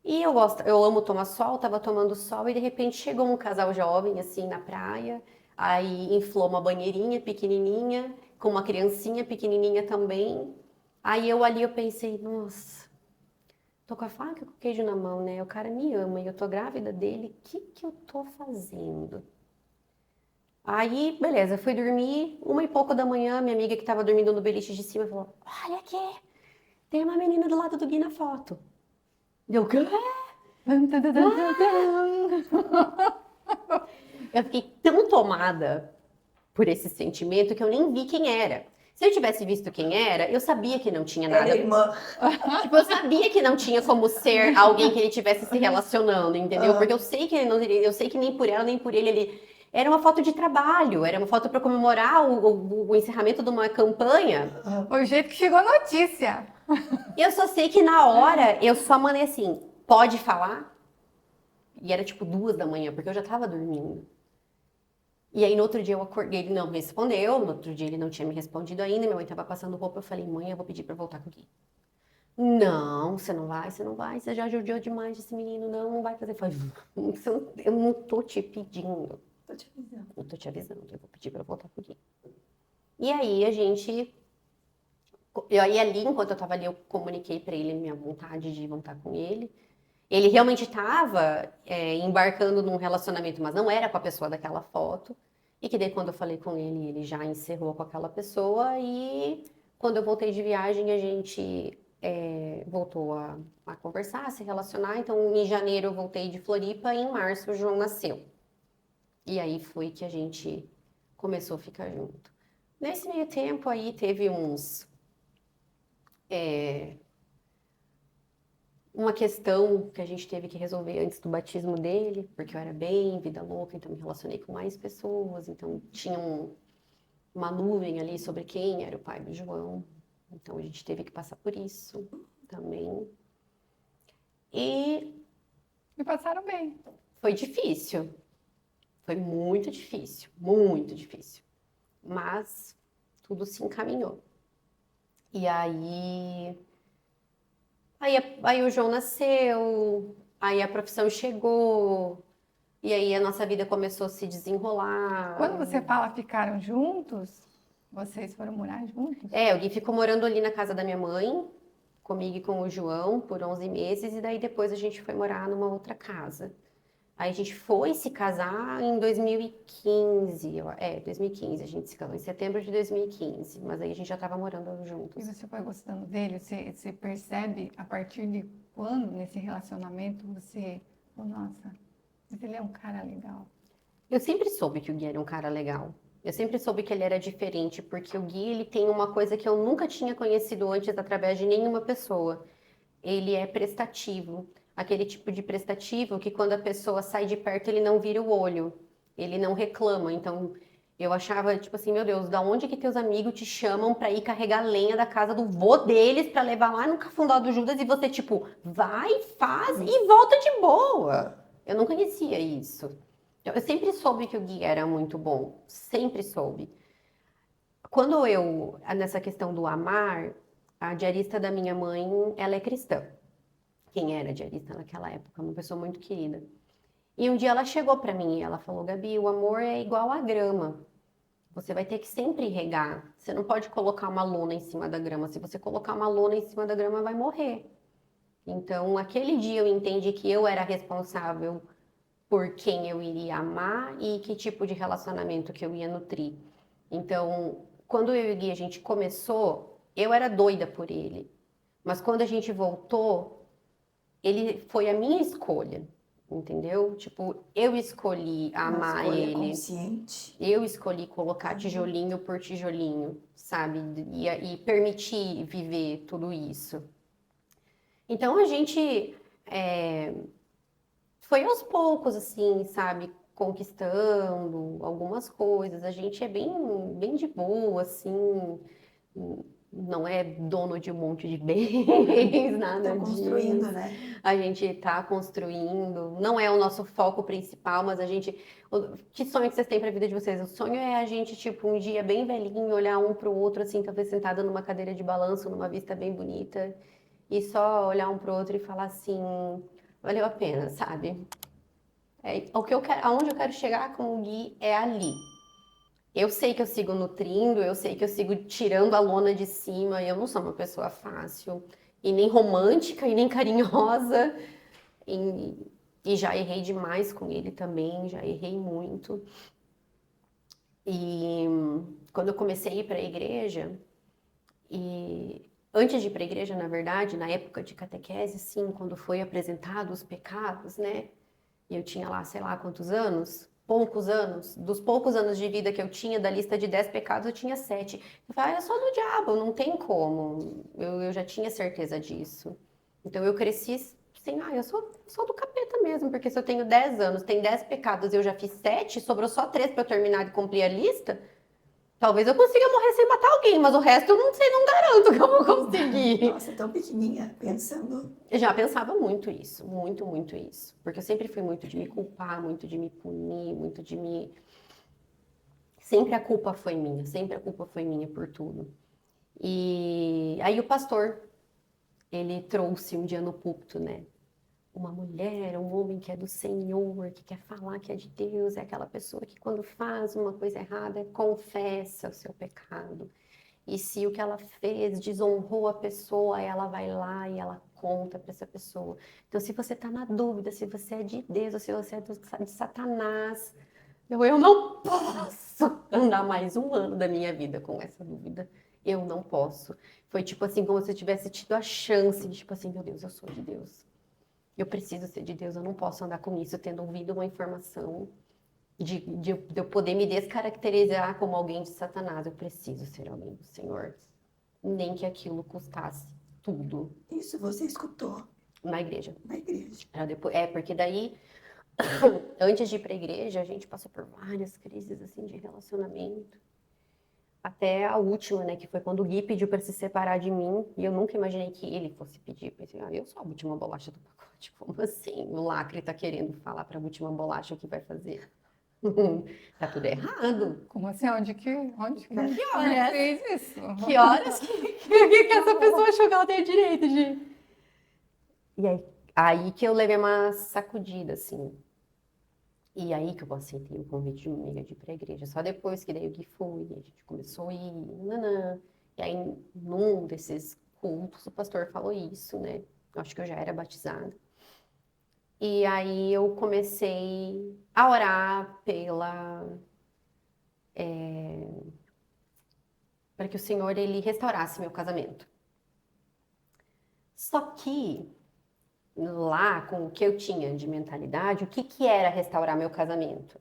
Speaker 3: E eu amo tomar sol, tava tomando sol e de repente chegou um casal jovem assim na praia, aí inflou uma banheirinha pequenininha, com uma criancinha pequenininha também. Aí eu pensei, nossa, tô com a faca e com o queijo na mão, né? O cara me ama e eu tô grávida dele, o que que eu tô fazendo? Aí, beleza, fui dormir, 1h pouco da manhã, minha amiga que tava dormindo no beliche de cima falou, olha aqui, tem uma menina do lado do Gui na foto. Deu, quê?
Speaker 2: Tum, tum, tum, tum, tum, tum.
Speaker 3: Eu fiquei tão tomada por esse sentimento que eu nem vi quem era. Se eu tivesse visto quem era, eu sabia que não tinha
Speaker 1: Ela
Speaker 3: nada.
Speaker 1: é irmã.
Speaker 3: Tipo, eu sabia que não tinha como ser alguém que ele tivesse se relacionando, entendeu?
Speaker 1: Ah.
Speaker 3: Porque eu sei que ele não teria, eu sei que nem por ela, nem por ele. Era uma foto de trabalho, era uma foto para comemorar o encerramento de uma campanha.
Speaker 2: O jeito que chegou a notícia.
Speaker 3: E eu só sei que na hora eu só mandei assim, pode falar? E era tipo 2 da manhã, porque eu já tava dormindo. E aí no outro dia eu acordei, ele não me respondeu, no outro dia ele não tinha me respondido ainda, minha mãe tava passando roupa, eu falei, mãe, eu vou pedir pra voltar com o Gui. Não, você não vai, você já judiou demais desse menino, não vai fazer. Eu falei, eu não tô te pedindo,
Speaker 1: Tô te avisando.
Speaker 3: eu tô te avisando, eu vou pedir pra voltar com o Gui. E aí aí ali, enquanto eu tava ali, eu comuniquei pra ele minha vontade de voltar com ele. Ele realmente estava embarcando num relacionamento, mas não era com a pessoa daquela foto. E que daí, quando eu falei com ele, ele já encerrou com aquela pessoa. E quando eu voltei de viagem, a gente voltou a conversar, a se relacionar. Então, em janeiro, eu voltei de Floripa. E em março, o João nasceu. E aí foi que a gente começou a ficar junto. Nesse meio tempo, aí teve uma questão que a gente teve que resolver antes do batismo dele, porque eu era bem vida louca, então me relacionei com mais pessoas, então tinha uma nuvem ali sobre quem era o pai do João, então a gente teve que passar por isso também. E
Speaker 2: E passaram bem.
Speaker 3: foi difícil, foi muito difícil, mas tudo se encaminhou. E aí o João nasceu, aí a profissão chegou, e aí a nossa vida começou a se desenrolar.
Speaker 2: Quando você fala ficaram juntos, vocês foram morar juntos?
Speaker 3: O Gui ficou morando ali na casa da minha mãe, comigo e com o João, por 11 meses, e daí depois a gente foi morar numa outra casa. Aí a gente foi se casar em 2015, 2015, a gente se casou em setembro de 2015, mas aí a gente já estava morando
Speaker 2: E
Speaker 3: juntos.
Speaker 2: você foi gostando dele? Você percebe a partir de quando nesse relacionamento você, oh, nossa, mas ele é um cara legal.
Speaker 3: Eu sempre soube que o Gui era um cara legal. Eu sempre soube que ele era diferente, porque o Gui, ele tem uma coisa que eu nunca tinha conhecido antes através de nenhuma pessoa. Ele é prestativo. Aquele tipo de prestativo que quando a pessoa sai de perto, ele não vira o olho. Ele não reclama. Então, eu achava, tipo assim, meu Deus, da onde que teus amigos te chamam pra ir carregar lenha da casa do vô deles pra levar lá no Cafundó do Judas e você, tipo, vai, faz e volta de boa. Eu não conhecia isso. Eu sempre soube que o Gui era muito bom, sempre soube. Nessa questão do amar, a diarista da minha mãe, ela é cristã. Quem era diarista naquela época, uma pessoa muito querida. E um dia ela chegou para mim e ela falou, Gabi, o amor é igual à grama. Você vai ter que sempre regar. Você não pode colocar uma lona em cima da grama. Se você colocar uma lona em cima da grama, vai morrer. Então, aquele dia eu entendi que eu era responsável por quem eu iria amar e que tipo de relacionamento que eu ia nutrir. Então, quando eu e o Gui a gente começou, eu era doida por ele. Mas quando a gente voltou, ele foi a minha escolha, entendeu? Tipo, eu escolhi amar
Speaker 1: Escolha
Speaker 3: ele.
Speaker 1: consciente.
Speaker 3: Eu escolhi colocar tijolinho por tijolinho, sabe? E permitir viver tudo isso. Então a gente foi aos poucos, assim, sabe? Conquistando algumas coisas. A gente é bem de boa, assim. Não é dono de um monte de bens, nada
Speaker 1: Estão construindo,
Speaker 3: disso.
Speaker 1: né?
Speaker 3: A gente está construindo. Não é o nosso foco principal, mas a gente. Que sonho que vocês têm para a vida de vocês? O sonho é a gente, tipo, um dia bem velhinho, olhar um para o outro, assim, talvez sentada numa cadeira de balanço, numa vista bem bonita, e só olhar um para o outro e falar assim: valeu a pena, sabe? O que eu quero, aonde eu quero chegar com o Gui é ali. Eu sei que eu sigo nutrindo, eu sei que eu sigo tirando a lona de cima, e eu não sou uma pessoa fácil, e nem romântica, e nem carinhosa, e já errei demais com ele também, já errei muito. E quando eu comecei a ir para a igreja, e antes de ir para a igreja, na verdade, na época de catequese, sim, quando foi apresentado os pecados, né? E eu tinha lá, sei lá quantos anos, poucos anos, dos poucos anos de vida que eu tinha, da lista de 10 pecados, eu tinha 7. Eu falei, é só do diabo, não tem como. Eu já tinha certeza disso. Então eu cresci assim, eu sou do capeta mesmo, porque se eu tenho 10 anos, tem 10 pecados e eu já fiz 7, sobrou só 3 para eu terminar de cumprir a lista, talvez eu consiga morrer sem matar alguém, mas o resto eu não sei, não garanto que eu vou conseguir.
Speaker 1: Nossa, tão pequenininha, pensando.
Speaker 3: Eu já pensava muito isso, muito, muito isso. Porque eu sempre fui muito de me culpar, muito de me punir, muito de me. Sempre a culpa foi minha, sempre a culpa foi minha por tudo. E aí o pastor, ele trouxe um dia no púlpito, né? Uma mulher, um homem que é do Senhor, que quer falar que é de Deus, é aquela pessoa que quando faz uma coisa errada, confessa o seu pecado. E se o que ela fez desonrou a pessoa, ela vai lá e ela conta para essa pessoa. Então, se você está na dúvida se você é de Deus ou se você é de Satanás, eu não posso andar mais um ano da minha vida com essa dúvida. Eu não posso. Foi tipo assim, como se eu tivesse tido a chance de, tipo assim, meu Deus, eu sou de Deus. Eu preciso ser de Deus, eu não posso andar com isso, tendo ouvido uma informação de eu poder me descaracterizar como alguém de Satanás. Eu preciso ser alguém do Senhor. Nem que aquilo custasse tudo
Speaker 1: Isso você escutou
Speaker 3: na igreja.
Speaker 1: na igreja.
Speaker 3: Porque daí, antes de ir para a igreja, a gente passou por várias crises assim de relacionamento. Até a última, né, que foi quando o Gui pediu para se separar de mim, e eu nunca imaginei que ele fosse pedir. Pensei, eu sou a última bolacha do pacote, como assim? O lacre tá querendo falar para a última bolacha o que vai fazer. Tá tudo errado.
Speaker 2: Como assim? Onde que
Speaker 3: Que horas?
Speaker 2: fez isso?
Speaker 3: Que horas que essa pessoa achou que ela tem o direito de... E aí que eu levei uma sacudida, assim. E aí que eu aceitei o convite de uma amiga de ir pra igreja. Só depois que daí o Gui foi, e a gente começou a ir, nanã. E aí, num desses cultos, o pastor falou isso, né? Eu acho que eu já era batizada. E aí eu comecei a orar para que o Senhor ele restaurasse meu casamento. Só que lá, com o que eu tinha de mentalidade, o que era restaurar meu casamento?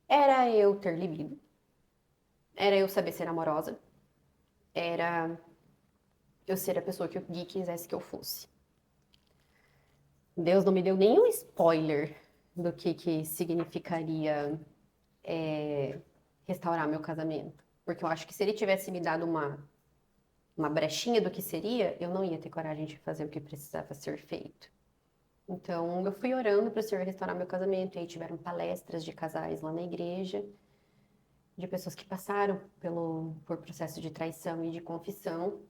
Speaker 3: Era eu ter libido, era eu saber ser amorosa, era eu ser a pessoa que o Gui quisesse que eu fosse. Deus não me deu nenhum spoiler do que significaria restaurar meu casamento. Porque eu acho que se ele tivesse me dado uma brechinha do que seria, eu não ia ter coragem de fazer o que precisava ser feito. Então, eu fui orando para o Senhor restaurar meu casamento, e aí tiveram palestras de casais lá na igreja, de pessoas que passaram por processo de traição e de confissão,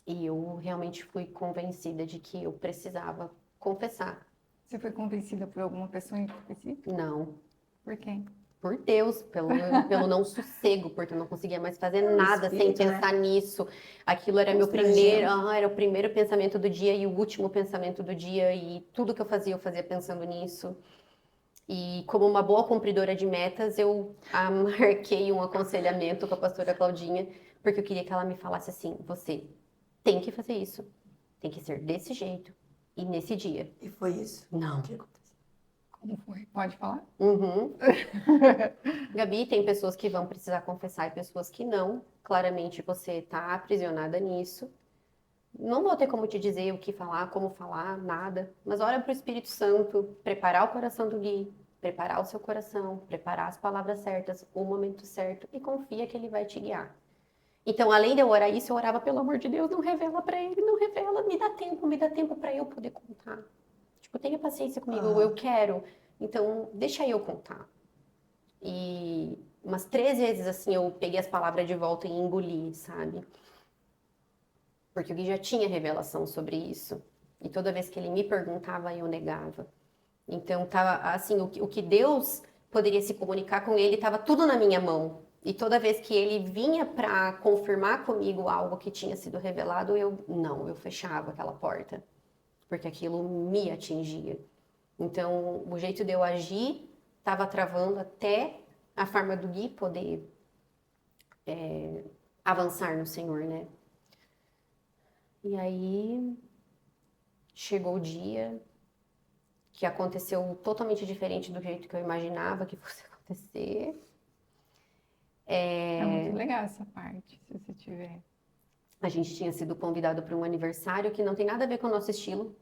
Speaker 3: e eu realmente fui convencida de que eu precisava confessar.
Speaker 2: Você foi convencida por alguma pessoa em específico?
Speaker 3: Não,
Speaker 2: Por quem?
Speaker 3: por Deus, pelo não sossego, porque eu não conseguia mais fazer nada sem
Speaker 1: espírito, né?
Speaker 3: pensar nisso. Aquilo era era o primeiro pensamento do dia e o último pensamento do dia, e tudo que eu fazia pensando nisso. E como uma boa cumpridora de metas, eu marquei um aconselhamento com a pastora Claudinha, porque eu queria que ela me falasse assim: você tem que fazer isso, tem que ser desse jeito e nesse dia.
Speaker 1: E foi isso.
Speaker 3: Não.
Speaker 1: O que aconteceu?
Speaker 2: Como foi? Pode falar?
Speaker 3: Uhum. Gabi, tem pessoas que vão precisar confessar e pessoas que não. Claramente você está aprisionada nisso, não vou ter como te dizer o que falar, como falar, nada. Mas ora para o Espírito Santo preparar o coração do Gui, preparar o seu coração, preparar as palavras certas, o momento certo e confia que ele vai te guiar. Então, além de eu orar isso, eu orava, pelo amor de Deus, não revela para ele, não revela, me dá tempo para eu poder contar. Tipo, tenha paciência comigo, eu quero. Então, deixa eu contar. E umas 3 vezes, assim, eu peguei as palavras de volta e engoli, sabe? Porque o Gui já tinha revelação sobre isso. E toda vez que ele me perguntava, eu negava. Então, tava, assim, o que Deus poderia se comunicar com ele, estava tudo na minha mão. E toda vez que ele vinha para confirmar comigo algo que tinha sido revelado, eu fechava aquela porta. Porque aquilo me atingia. Então, o jeito de eu agir estava travando até a forma do Gui poder avançar no Senhor, né? E aí chegou o dia que aconteceu totalmente diferente do jeito que eu imaginava que fosse acontecer.
Speaker 2: É muito legal essa parte, se você tiver.
Speaker 3: A gente tinha sido convidado para um aniversário que não tem nada a ver com o nosso estilo.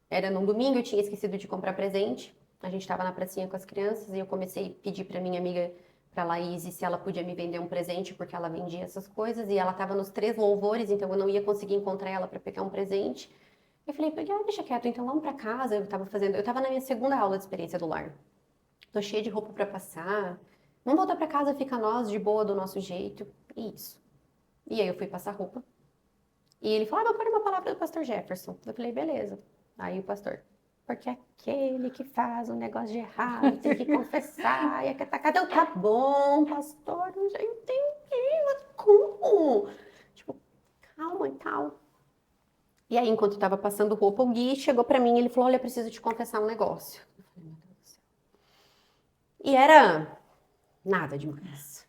Speaker 3: Era num domingo, eu tinha esquecido de comprar presente. A gente estava na pracinha com as crianças e eu comecei a pedir para minha amiga, para Laís, se ela podia me vender um presente, porque ela vendia essas coisas. E ela estava nos 3 louvores, então eu não ia conseguir encontrar ela para pegar um presente. Eu falei, deixa quieto, então vamos para casa. Eu estava na minha segunda aula de experiência do lar. Tô cheia de roupa para passar. Vamos voltar para casa, fica nós de boa do nosso jeito. E isso. E aí eu fui passar roupa. E ele falou, vou pôr uma palavra do pastor Jefferson. Eu falei, beleza. Aí o pastor, porque aquele que faz um negócio de errado tem que confessar. E eu, tá bom, pastor, eu já entendi, mas como? Tipo, calma e tal. E aí, enquanto eu tava passando roupa, o Gui chegou pra mim e ele falou, olha, eu preciso te confessar um negócio. Eu falei, meu Deus do céu. E era nada demais.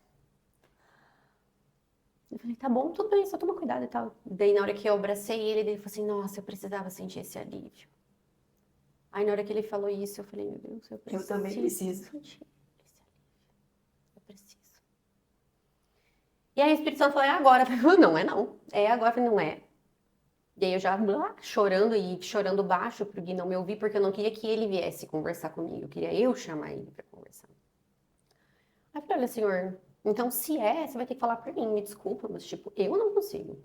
Speaker 3: Eu falei, tá bom, tudo bem, só toma cuidado e tal. Daí, na hora que eu abracei ele falou assim, nossa, eu precisava sentir esse alívio. Aí, na hora que ele falou isso, eu falei, meu Deus, eu preciso.
Speaker 1: Eu também preciso.
Speaker 3: Sentir esse alívio. Eu preciso. E aí, o Espírito Santo falou, é agora. Eu falei, não é não. É agora. Eu falei, não é. E aí, eu já chorando e chorando baixo pro Gui não me ouvir, porque eu não queria que ele viesse conversar comigo. Eu queria eu chamar ele pra conversar. Aí, eu falei, olha, senhor, então se você vai ter que falar pra mim, me desculpa, mas tipo, eu não consigo.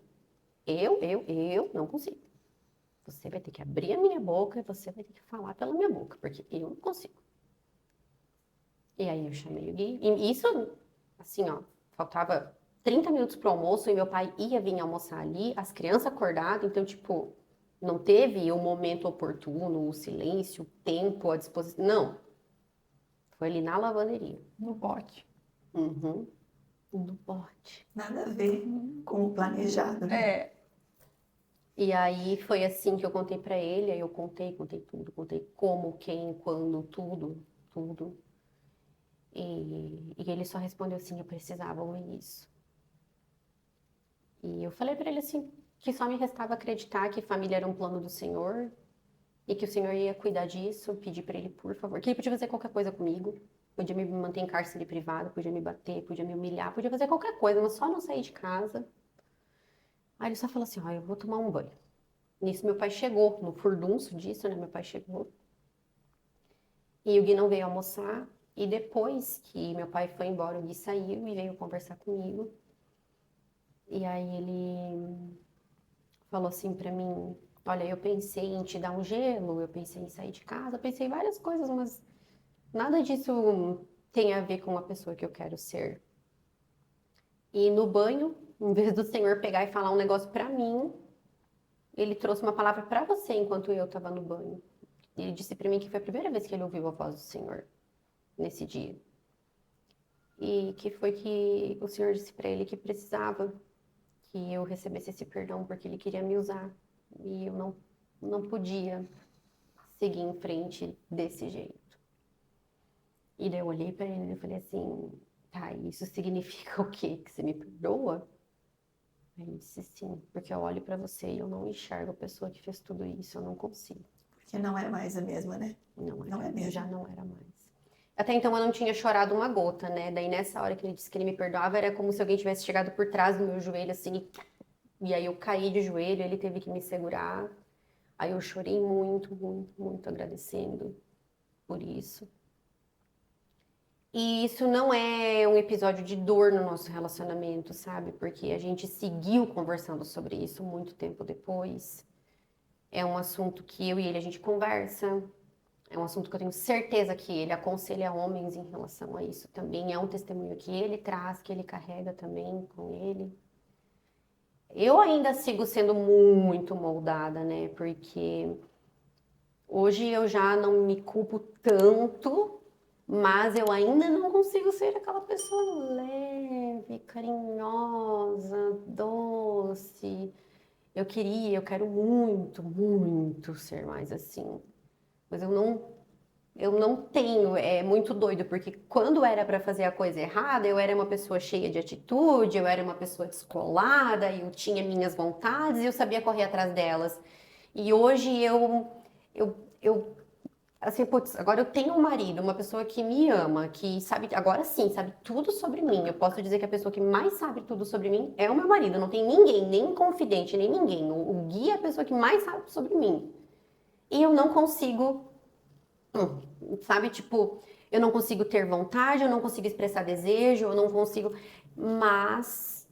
Speaker 3: Eu não consigo. Você vai ter que abrir a minha boca e você vai ter que falar pela minha boca, porque eu não consigo. E aí eu chamei o Gui. E isso, assim, ó, faltava 30 minutos pro almoço e meu pai ia vir almoçar ali, as crianças acordadas, então, tipo, não teve o momento oportuno, o silêncio, o tempo, a disposição. Não. Foi ali na lavanderia.
Speaker 2: No bote.
Speaker 3: Uhum. No bote.
Speaker 1: Nada a ver com o planejado, né?
Speaker 2: É.
Speaker 3: E aí foi assim que eu contei pra ele, aí eu contei tudo, contei como, quem, quando, tudo. E ele só respondeu assim, eu precisava ouvir isso. E eu falei pra ele assim, que só me restava acreditar que família era um plano do Senhor e que o Senhor ia cuidar disso, pedir pra ele, por favor, que ele podia fazer qualquer coisa comigo, podia me manter em cárcere privado, podia me bater, podia me humilhar, podia fazer qualquer coisa, mas só não sair de casa. Aí ele só falou assim, ó, eu vou tomar um banho. Nisso meu pai chegou, no furdunço disso, né, meu pai chegou. E o Gui não veio almoçar, e depois que meu pai foi embora, o Gui saiu e veio conversar comigo. E aí ele falou assim pra mim, olha, eu pensei em te dar um gelo, eu pensei em sair de casa, eu pensei em várias coisas, mas nada disso tem a ver com a pessoa que eu quero ser. E no banho, em vez do Senhor pegar e falar um negócio pra mim, ele trouxe uma palavra pra você enquanto eu estava no banho. Ele disse pra mim que foi a primeira vez que ele ouviu a voz do Senhor nesse dia. E que foi que o Senhor disse pra ele que precisava que eu recebesse esse perdão porque ele queria me usar. E eu não podia seguir em frente desse jeito. E daí eu olhei pra ele e falei assim, tá, isso significa o quê? Que você me perdoa? Aí ele disse sim, porque eu olho pra você e eu não enxergo a pessoa que fez tudo isso, eu não consigo.
Speaker 1: Porque não é mais a mesma, né?
Speaker 3: Não
Speaker 1: é mesmo.
Speaker 3: já não era mais. Até então eu não tinha chorado uma gota, né? Daí nessa hora que ele disse que ele me perdoava, era como se alguém tivesse chegado por trás do meu joelho assim e E aí eu caí de joelho, ele teve que me segurar. Aí eu chorei muito, muito, muito agradecendo por isso. E isso não é um episódio de dor no nosso relacionamento, sabe? Porque a gente seguiu conversando sobre isso muito tempo depois. É um assunto que eu e ele a gente conversa. É um assunto que eu tenho certeza que ele aconselha homens em relação a isso também. É um testemunho que ele traz, que ele carrega também com ele. Eu ainda sigo sendo muito moldada, né? Porque hoje eu já não me culpo tanto, mas eu ainda não consigo ser aquela pessoa leve, carinhosa, doce. Eu quero muito, muito ser mais assim. Mas eu não tenho, é muito doido, porque quando era para fazer a coisa errada, eu era uma pessoa cheia de atitude, eu era uma pessoa descolada, eu tinha minhas vontades e eu sabia correr atrás delas. E hoje eu assim, putz, agora eu tenho um marido, uma pessoa que me ama, que sabe, agora sim, sabe tudo sobre mim. Eu posso dizer que a pessoa que mais sabe tudo sobre mim é o meu marido. Não tem ninguém, nem confidente, nem ninguém. O Gui é a pessoa que mais sabe sobre mim. E eu não consigo, sabe, tipo, eu não consigo ter vontade, eu não consigo expressar desejo, eu não consigo. Mas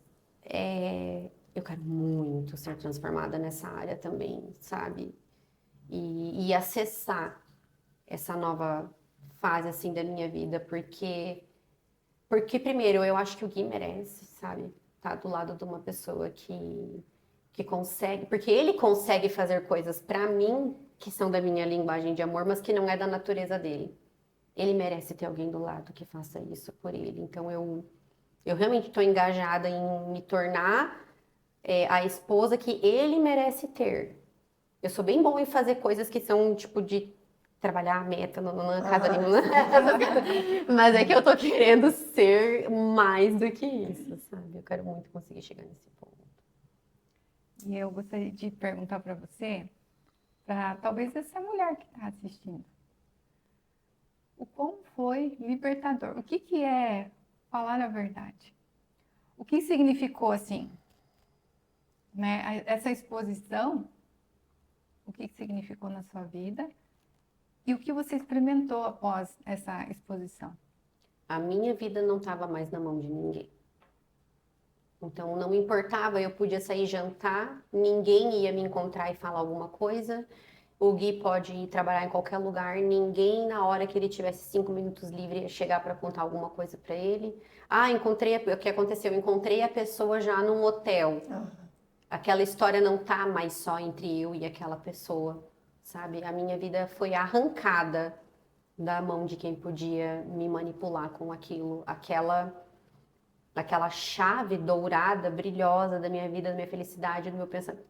Speaker 3: eu quero muito ser transformada nessa área também, sabe? E acessar essa nova fase assim da minha vida, porque primeiro eu acho que o Gui merece, sabe? Tá do lado de uma pessoa que consegue, porque ele consegue fazer coisas pra mim que são da minha linguagem de amor, mas que não é da natureza dele. Ele merece ter alguém do lado que faça isso por ele. Então eu realmente estou engajada em me tornar a esposa que ele merece ter. Eu sou bem boa em fazer coisas que são tipo de trabalhar a meta, não na casa nenhuma. Mas é que eu tô querendo ser mais do que isso, sabe? Eu quero muito conseguir chegar nesse ponto.
Speaker 2: E eu gostaria de perguntar para você, para talvez essa mulher que está assistindo, o como foi libertador? O que é falar a verdade? O que significou assim, né? Essa exposição, o que significou na sua vida e o que você experimentou após essa exposição?
Speaker 3: A minha vida não estava mais na mão de ninguém. Então não importava, eu podia sair jantar, ninguém ia me encontrar e falar alguma coisa. O Gui pode ir trabalhar em qualquer lugar, ninguém na hora que ele tivesse 5 minutos livre ia chegar para contar alguma coisa para ele. Ah, o que aconteceu? Encontrei a pessoa já num hotel. Aquela história não tá mais só entre eu e aquela pessoa, sabe? A minha vida foi arrancada da mão de quem podia me manipular com aquilo, aquela chave dourada, brilhosa da minha vida, da minha felicidade, do meu pensamento,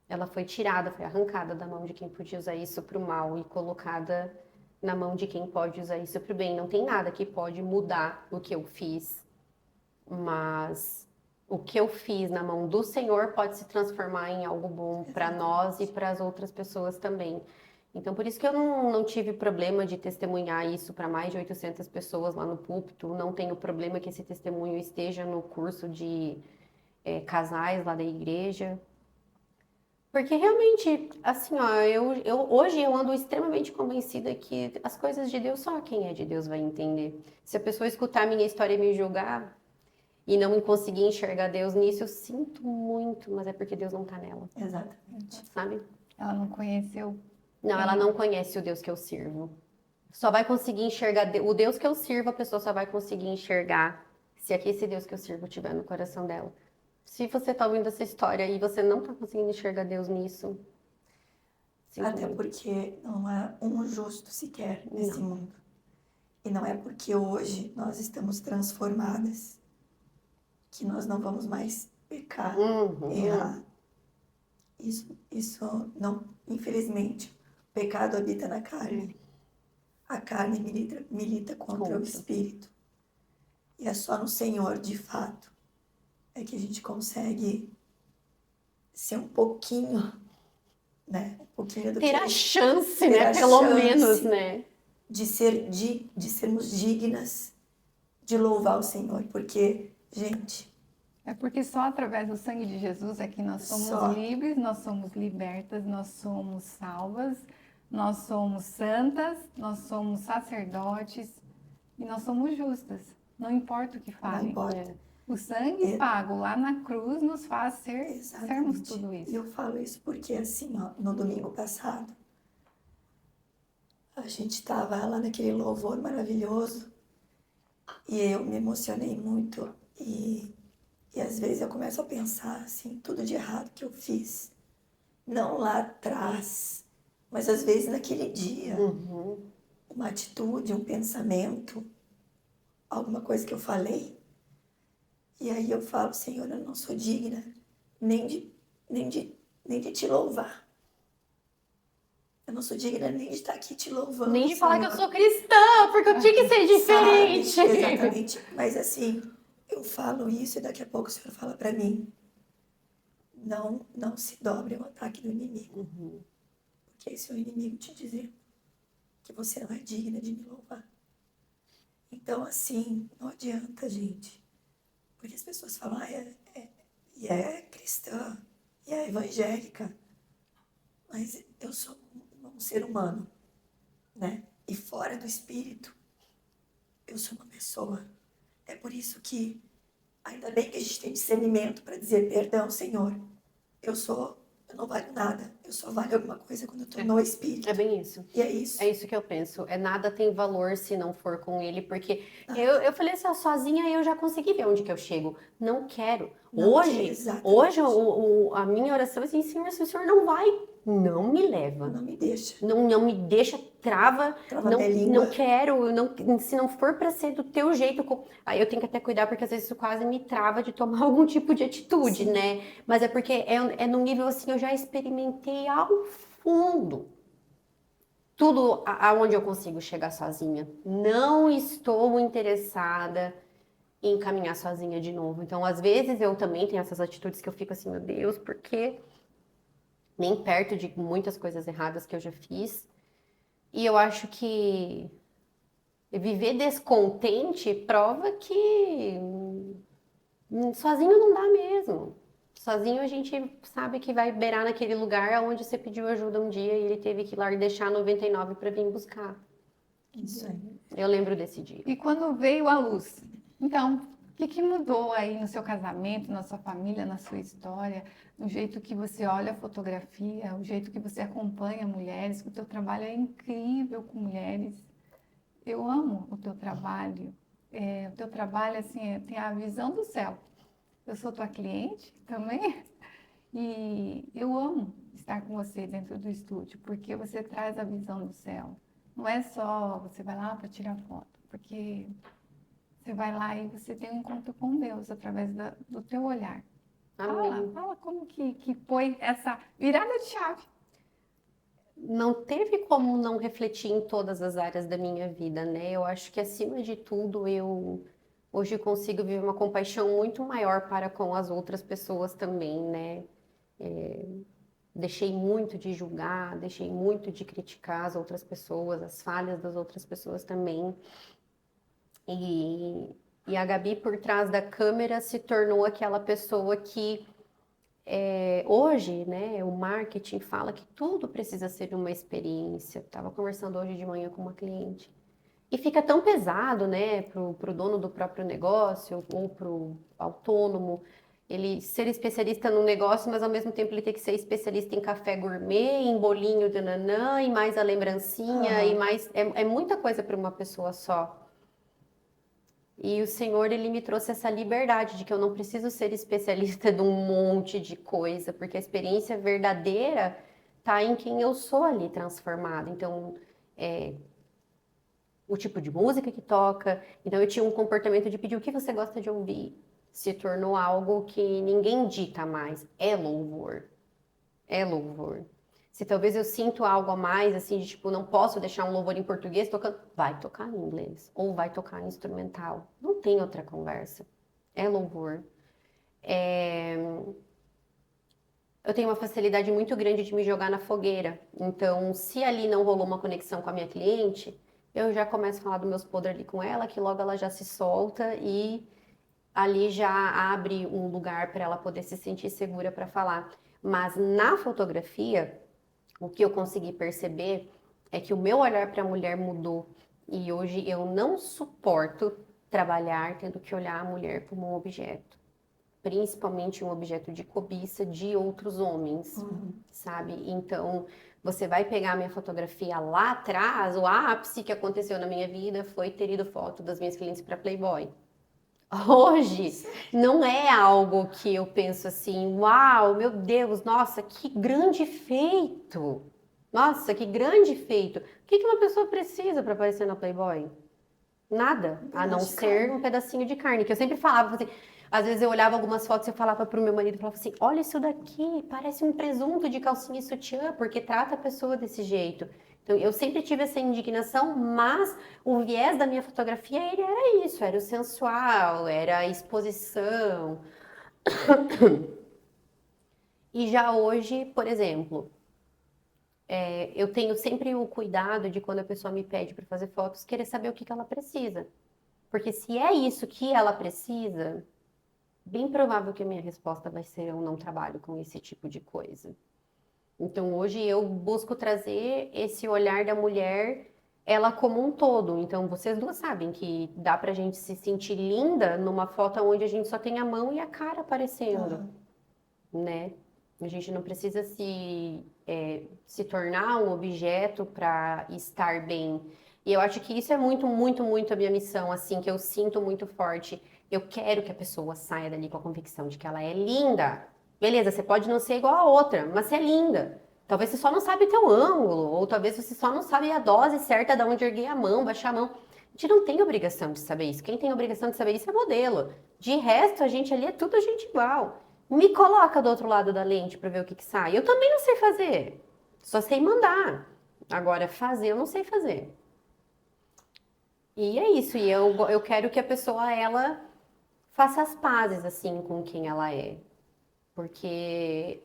Speaker 3: ela foi tirada, foi arrancada da mão de quem podia usar isso para o mal e colocada na mão de quem pode usar isso para o bem. Não tem nada que pode mudar o que eu fiz, mas o que eu fiz na mão do Senhor pode se transformar em algo bom para nós e para as outras pessoas também. Então, por isso que eu não tive problema de testemunhar isso para mais de 800 pessoas lá no púlpito. Não tenho problema que esse testemunho esteja no curso de casais lá da igreja. Porque realmente, assim, ó, hoje eu ando extremamente convencida que as coisas de Deus, só quem é de Deus vai entender. Se a pessoa escutar a minha história e me julgar e não conseguir enxergar Deus nisso, eu sinto muito, mas é porque Deus não tá nela,
Speaker 1: Exatamente.
Speaker 3: sabe?
Speaker 2: Ela não conheceu.
Speaker 3: Não, ela não conhece o Deus que eu sirvo. Só vai conseguir enxergar o Deus que eu sirvo, a pessoa só vai conseguir enxergar se aqui esse Deus que eu sirvo estiver no coração dela. Se você tá ouvindo essa história e você não tá conseguindo enxergar Deus nisso, sinto
Speaker 1: Até
Speaker 3: muito.
Speaker 1: porque não há um justo sequer nesse mundo. E não é porque hoje nós estamos transformadas que nós não vamos mais pecar, errar. Isso não, infelizmente, o pecado habita na carne. A carne milita contra o espírito. E é só no Senhor, de fato, é que a gente consegue ser um pouquinho, né? Um pouquinho do
Speaker 3: Ter
Speaker 1: que
Speaker 3: a chance,
Speaker 1: ter
Speaker 3: né?
Speaker 1: a
Speaker 3: Pelo
Speaker 1: chance
Speaker 3: menos, né?
Speaker 1: de sermos dignas de louvar o Senhor. Porque, gente,
Speaker 2: É porque só através do sangue de Jesus é que nós somos
Speaker 1: Só.
Speaker 2: livres, nós somos libertas, nós somos salvas, nós somos santas, nós somos sacerdotes e nós somos justas. Não importa o que
Speaker 1: Não
Speaker 2: falem.
Speaker 1: importa.
Speaker 2: O sangue pago lá na cruz nos faz sermos
Speaker 1: Exatamente.
Speaker 2: tudo
Speaker 1: E
Speaker 2: isso.
Speaker 1: eu falo isso porque, assim, ó, no domingo passado, a gente estava lá naquele louvor maravilhoso e eu me emocionei muito. E às vezes eu começo a pensar, assim, tudo de errado que eu fiz. Não lá atrás, mas às vezes naquele dia.
Speaker 3: Uhum.
Speaker 1: Uma atitude, um pensamento, alguma coisa que eu falei. E aí eu falo, Senhor, eu não sou digna nem de, nem de, nem de te louvar. Eu não sou digna nem de estar aqui te louvando.
Speaker 3: Nem de falar que eu
Speaker 1: Senhor.
Speaker 3: sou cristã, porque eu tinha que ser diferente.
Speaker 1: Sabe? Exatamente. Mas assim, eu falo isso e daqui a pouco o Senhor fala para mim, não se dobre ao ataque do inimigo.
Speaker 3: Uhum.
Speaker 1: Porque esse é o inimigo te dizendo que você não é digna de me louvar. Então, assim, não adianta, gente. Porque as pessoas falam, e é cristã, e é evangélica. Mas eu sou um ser humano, né? E fora do espírito, eu sou uma pessoa. É por isso que, ainda bem que a gente tem discernimento para dizer, perdão, Senhor, eu não valho nada. Eu só valho alguma coisa quando eu estou no espírito.
Speaker 3: É bem isso.
Speaker 1: E é isso.
Speaker 3: É isso que eu penso. É nada tem valor se não for com ele, porque eu falei assim, ó, sozinha eu já consegui ver onde que eu chego. Não quero.
Speaker 1: Não quero,
Speaker 3: Hoje
Speaker 1: exatamente.
Speaker 3: a minha oração é assim, Senhor, se o Senhor não vai, não me leva.
Speaker 1: Não me deixa.
Speaker 3: Não me deixa, trava,
Speaker 1: Trava minha língua.
Speaker 3: não quero, se não for para ser do teu jeito, aí eu tenho que até cuidar, porque às vezes isso quase me trava de tomar algum tipo de atitude,
Speaker 1: Sim.
Speaker 3: né? Mas é porque é num nível assim, eu já experimentei ao fundo tudo aonde eu consigo chegar sozinha. Não estou interessada em caminhar sozinha de novo. Então, às vezes eu também tenho essas atitudes que eu fico assim, meu Deus, porque nem perto de muitas coisas erradas que eu já fiz. E eu acho que viver descontente prova que sozinho não dá mesmo. Sozinho a gente sabe que vai beirar naquele lugar onde você pediu ajuda um dia e ele teve que ir lá deixar 99 para vir buscar.
Speaker 1: Isso aí.
Speaker 3: Eu lembro desse dia.
Speaker 2: E quando veio a luz? Então, o que mudou aí no seu casamento, na sua família, na sua história, no jeito que você olha a fotografia, o jeito que você acompanha mulheres, que o teu trabalho é incrível com mulheres. Eu amo o teu trabalho. O teu trabalho, assim, tem a visão do céu. Eu sou tua cliente também e eu amo estar com você dentro do estúdio, porque você traz a visão do céu. Não é só você vai lá para tirar foto, porque você vai lá e você tem um encontro com Deus através do teu olhar.
Speaker 3: Amém.
Speaker 2: Fala como que foi essa virada de chave.
Speaker 3: Não teve como não refletir em todas as áreas da minha vida, né? Eu acho que acima de tudo eu hoje consigo viver uma compaixão muito maior para com as outras pessoas também, né? Deixei muito de julgar, deixei muito de criticar as outras pessoas, as falhas das outras pessoas também. E a Gabi, por trás da câmera, se tornou aquela pessoa que hoje, né, o marketing fala que tudo precisa ser uma experiência. Estava conversando hoje de manhã com uma cliente. E fica tão pesado, né, pro dono do próprio negócio ou pro autônomo, ele ser especialista no negócio, mas ao mesmo tempo ele tem que ser especialista em café gourmet, em bolinho de nanã, e mais a lembrancinha, e mais... É muita coisa para uma pessoa só. E o Senhor, ele me trouxe essa liberdade de que eu não preciso ser especialista de um monte de coisa, porque a experiência verdadeira tá em quem eu sou ali transformada. Então, o tipo de música que toca. Então, eu tinha um comportamento de pedir o que você gosta de ouvir. Se tornou algo que ninguém dita mais. É louvor. É louvor. Se talvez eu sinto algo a mais, assim, de tipo, não posso deixar um louvor em português tocando, vai tocar em inglês. Ou vai tocar em instrumental. Não tem outra conversa. É louvor. Eu tenho uma facilidade muito grande de me jogar na fogueira. Então, se ali não rolou uma conexão com a minha cliente, eu já começo a falar dos meus podres ali com ela, que logo ela já se solta e ali já abre um lugar para ela poder se sentir segura para falar. Mas na fotografia, o que eu consegui perceber é que o meu olhar para a mulher mudou. E hoje eu não suporto trabalhar tendo que olhar a mulher como um objeto. Principalmente um objeto de cobiça de outros homens, sabe? Então, você vai pegar a minha fotografia lá atrás, o ápice que aconteceu na minha vida foi ter ido foto das minhas clientes para Playboy. Hoje, não é algo que eu penso assim, uau, meu Deus, nossa, que grande feito! Nossa, que grande feito! O que uma pessoa precisa para aparecer na Playboy? Nada, a não ser um pedacinho de carne, que eu sempre falava assim, às vezes eu olhava algumas fotos e eu falava pro meu marido, falava assim, olha isso daqui, parece um presunto de calcinha e sutiã, porque trata a pessoa desse jeito. Então, eu sempre tive essa indignação, mas o viés da minha fotografia, ele era isso, era o sensual, era a exposição. E já hoje, por exemplo, eu tenho sempre o cuidado de quando a pessoa me pede para fazer fotos, querer saber o que ela precisa. Porque se é isso que ela precisa, bem provável que a minha resposta vai ser eu não trabalho com esse tipo de coisa. Então hoje eu busco trazer esse olhar da mulher, ela como um todo. Então vocês duas sabem que dá pra gente se sentir linda numa foto onde a gente só tem a mão e a cara aparecendo, né? A gente não precisa se tornar um objeto para estar bem. E eu acho que isso é muito, muito, muito a minha missão, assim, que eu sinto muito forte. Eu quero que a pessoa saia dali com a convicção de que ela é linda. Beleza, você pode não ser igual a outra, mas você é linda. Talvez você só não sabe teu ângulo, ou talvez você só não sabe a dose certa de onde erguer a mão, baixar a mão. A gente não tem obrigação de saber isso. Quem tem obrigação de saber isso é modelo. De resto, a gente ali é tudo gente igual. Me coloca do outro lado da lente para ver o que sai. Eu também não sei fazer. Só sei mandar. Agora, fazer, eu não sei fazer. E é isso. E eu quero que a pessoa, ela faça as pazes, assim, com quem ela é. Porque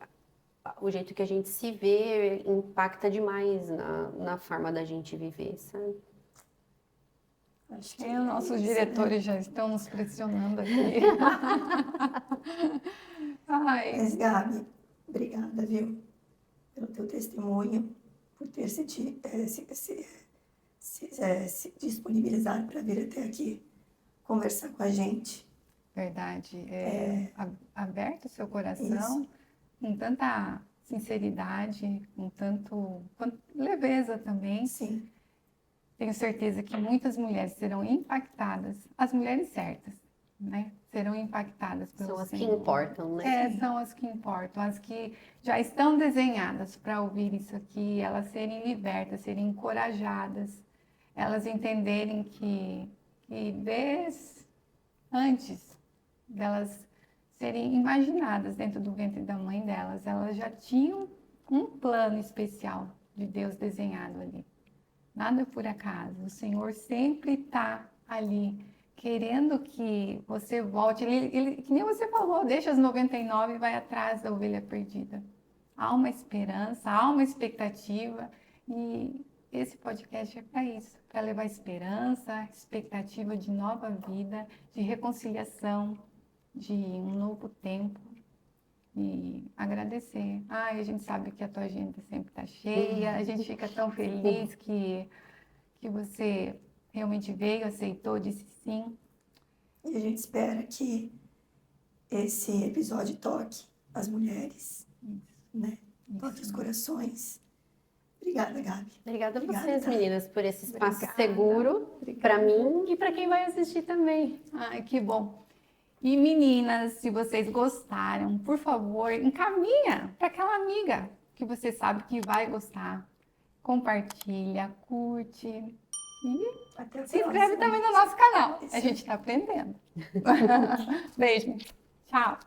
Speaker 3: o jeito que a gente se vê impacta demais na forma da gente viver, sabe?
Speaker 1: Acho que
Speaker 2: Os nossos diretores já estão nos pressionando aqui. Ai,
Speaker 1: Mas, Gabi, obrigada, viu? Pelo teu testemunho, por ter se disponibilizado para vir até aqui conversar com a gente.
Speaker 2: verdade. Aberto o seu coração
Speaker 1: Isso.
Speaker 2: com tanta sinceridade, com leveza também.
Speaker 1: Sim,
Speaker 2: Tenho certeza que muitas mulheres serão impactadas, as mulheres certas, né? Serão impactadas pelo
Speaker 3: São as que
Speaker 2: Senhor.
Speaker 3: importam, né?
Speaker 2: São as que importam, as que já estão desenhadas para ouvir isso aqui, elas serem libertas, serem encorajadas, elas entenderem que vez antes delas serem imaginadas dentro do ventre da mãe delas, elas já tinham um plano especial de Deus desenhado ali. Nada por acaso. O Senhor sempre está ali, querendo que você volte. Que nem você falou, deixa as 99 e vai atrás da ovelha perdida. Há uma esperança, há uma expectativa. E esse podcast é para isso, para levar esperança, expectativa de nova vida, de reconciliação, de um novo tempo. E agradecer. A gente sabe que a tua agenda sempre está cheia, a gente fica tão feliz que você realmente veio, aceitou, disse sim.
Speaker 1: e a gente espera que esse episódio toque as mulheres, né? Toque os corações. Obrigada, Gabi.
Speaker 3: Obrigada a
Speaker 1: Obrigada,
Speaker 3: vocês,
Speaker 1: tá?
Speaker 3: meninas, por esse espaço
Speaker 2: Obrigada.
Speaker 3: seguro para mim e para quem vai assistir também.
Speaker 2: Ai, que bom. E meninas, se vocês gostaram, por favor, encaminha para aquela amiga que você sabe que vai gostar. Compartilha, curte e
Speaker 1: Até a
Speaker 2: se inscreve
Speaker 1: próxima.
Speaker 2: também no nosso canal.
Speaker 1: Isso.
Speaker 2: A gente está aprendendo. Beijo. Tchau.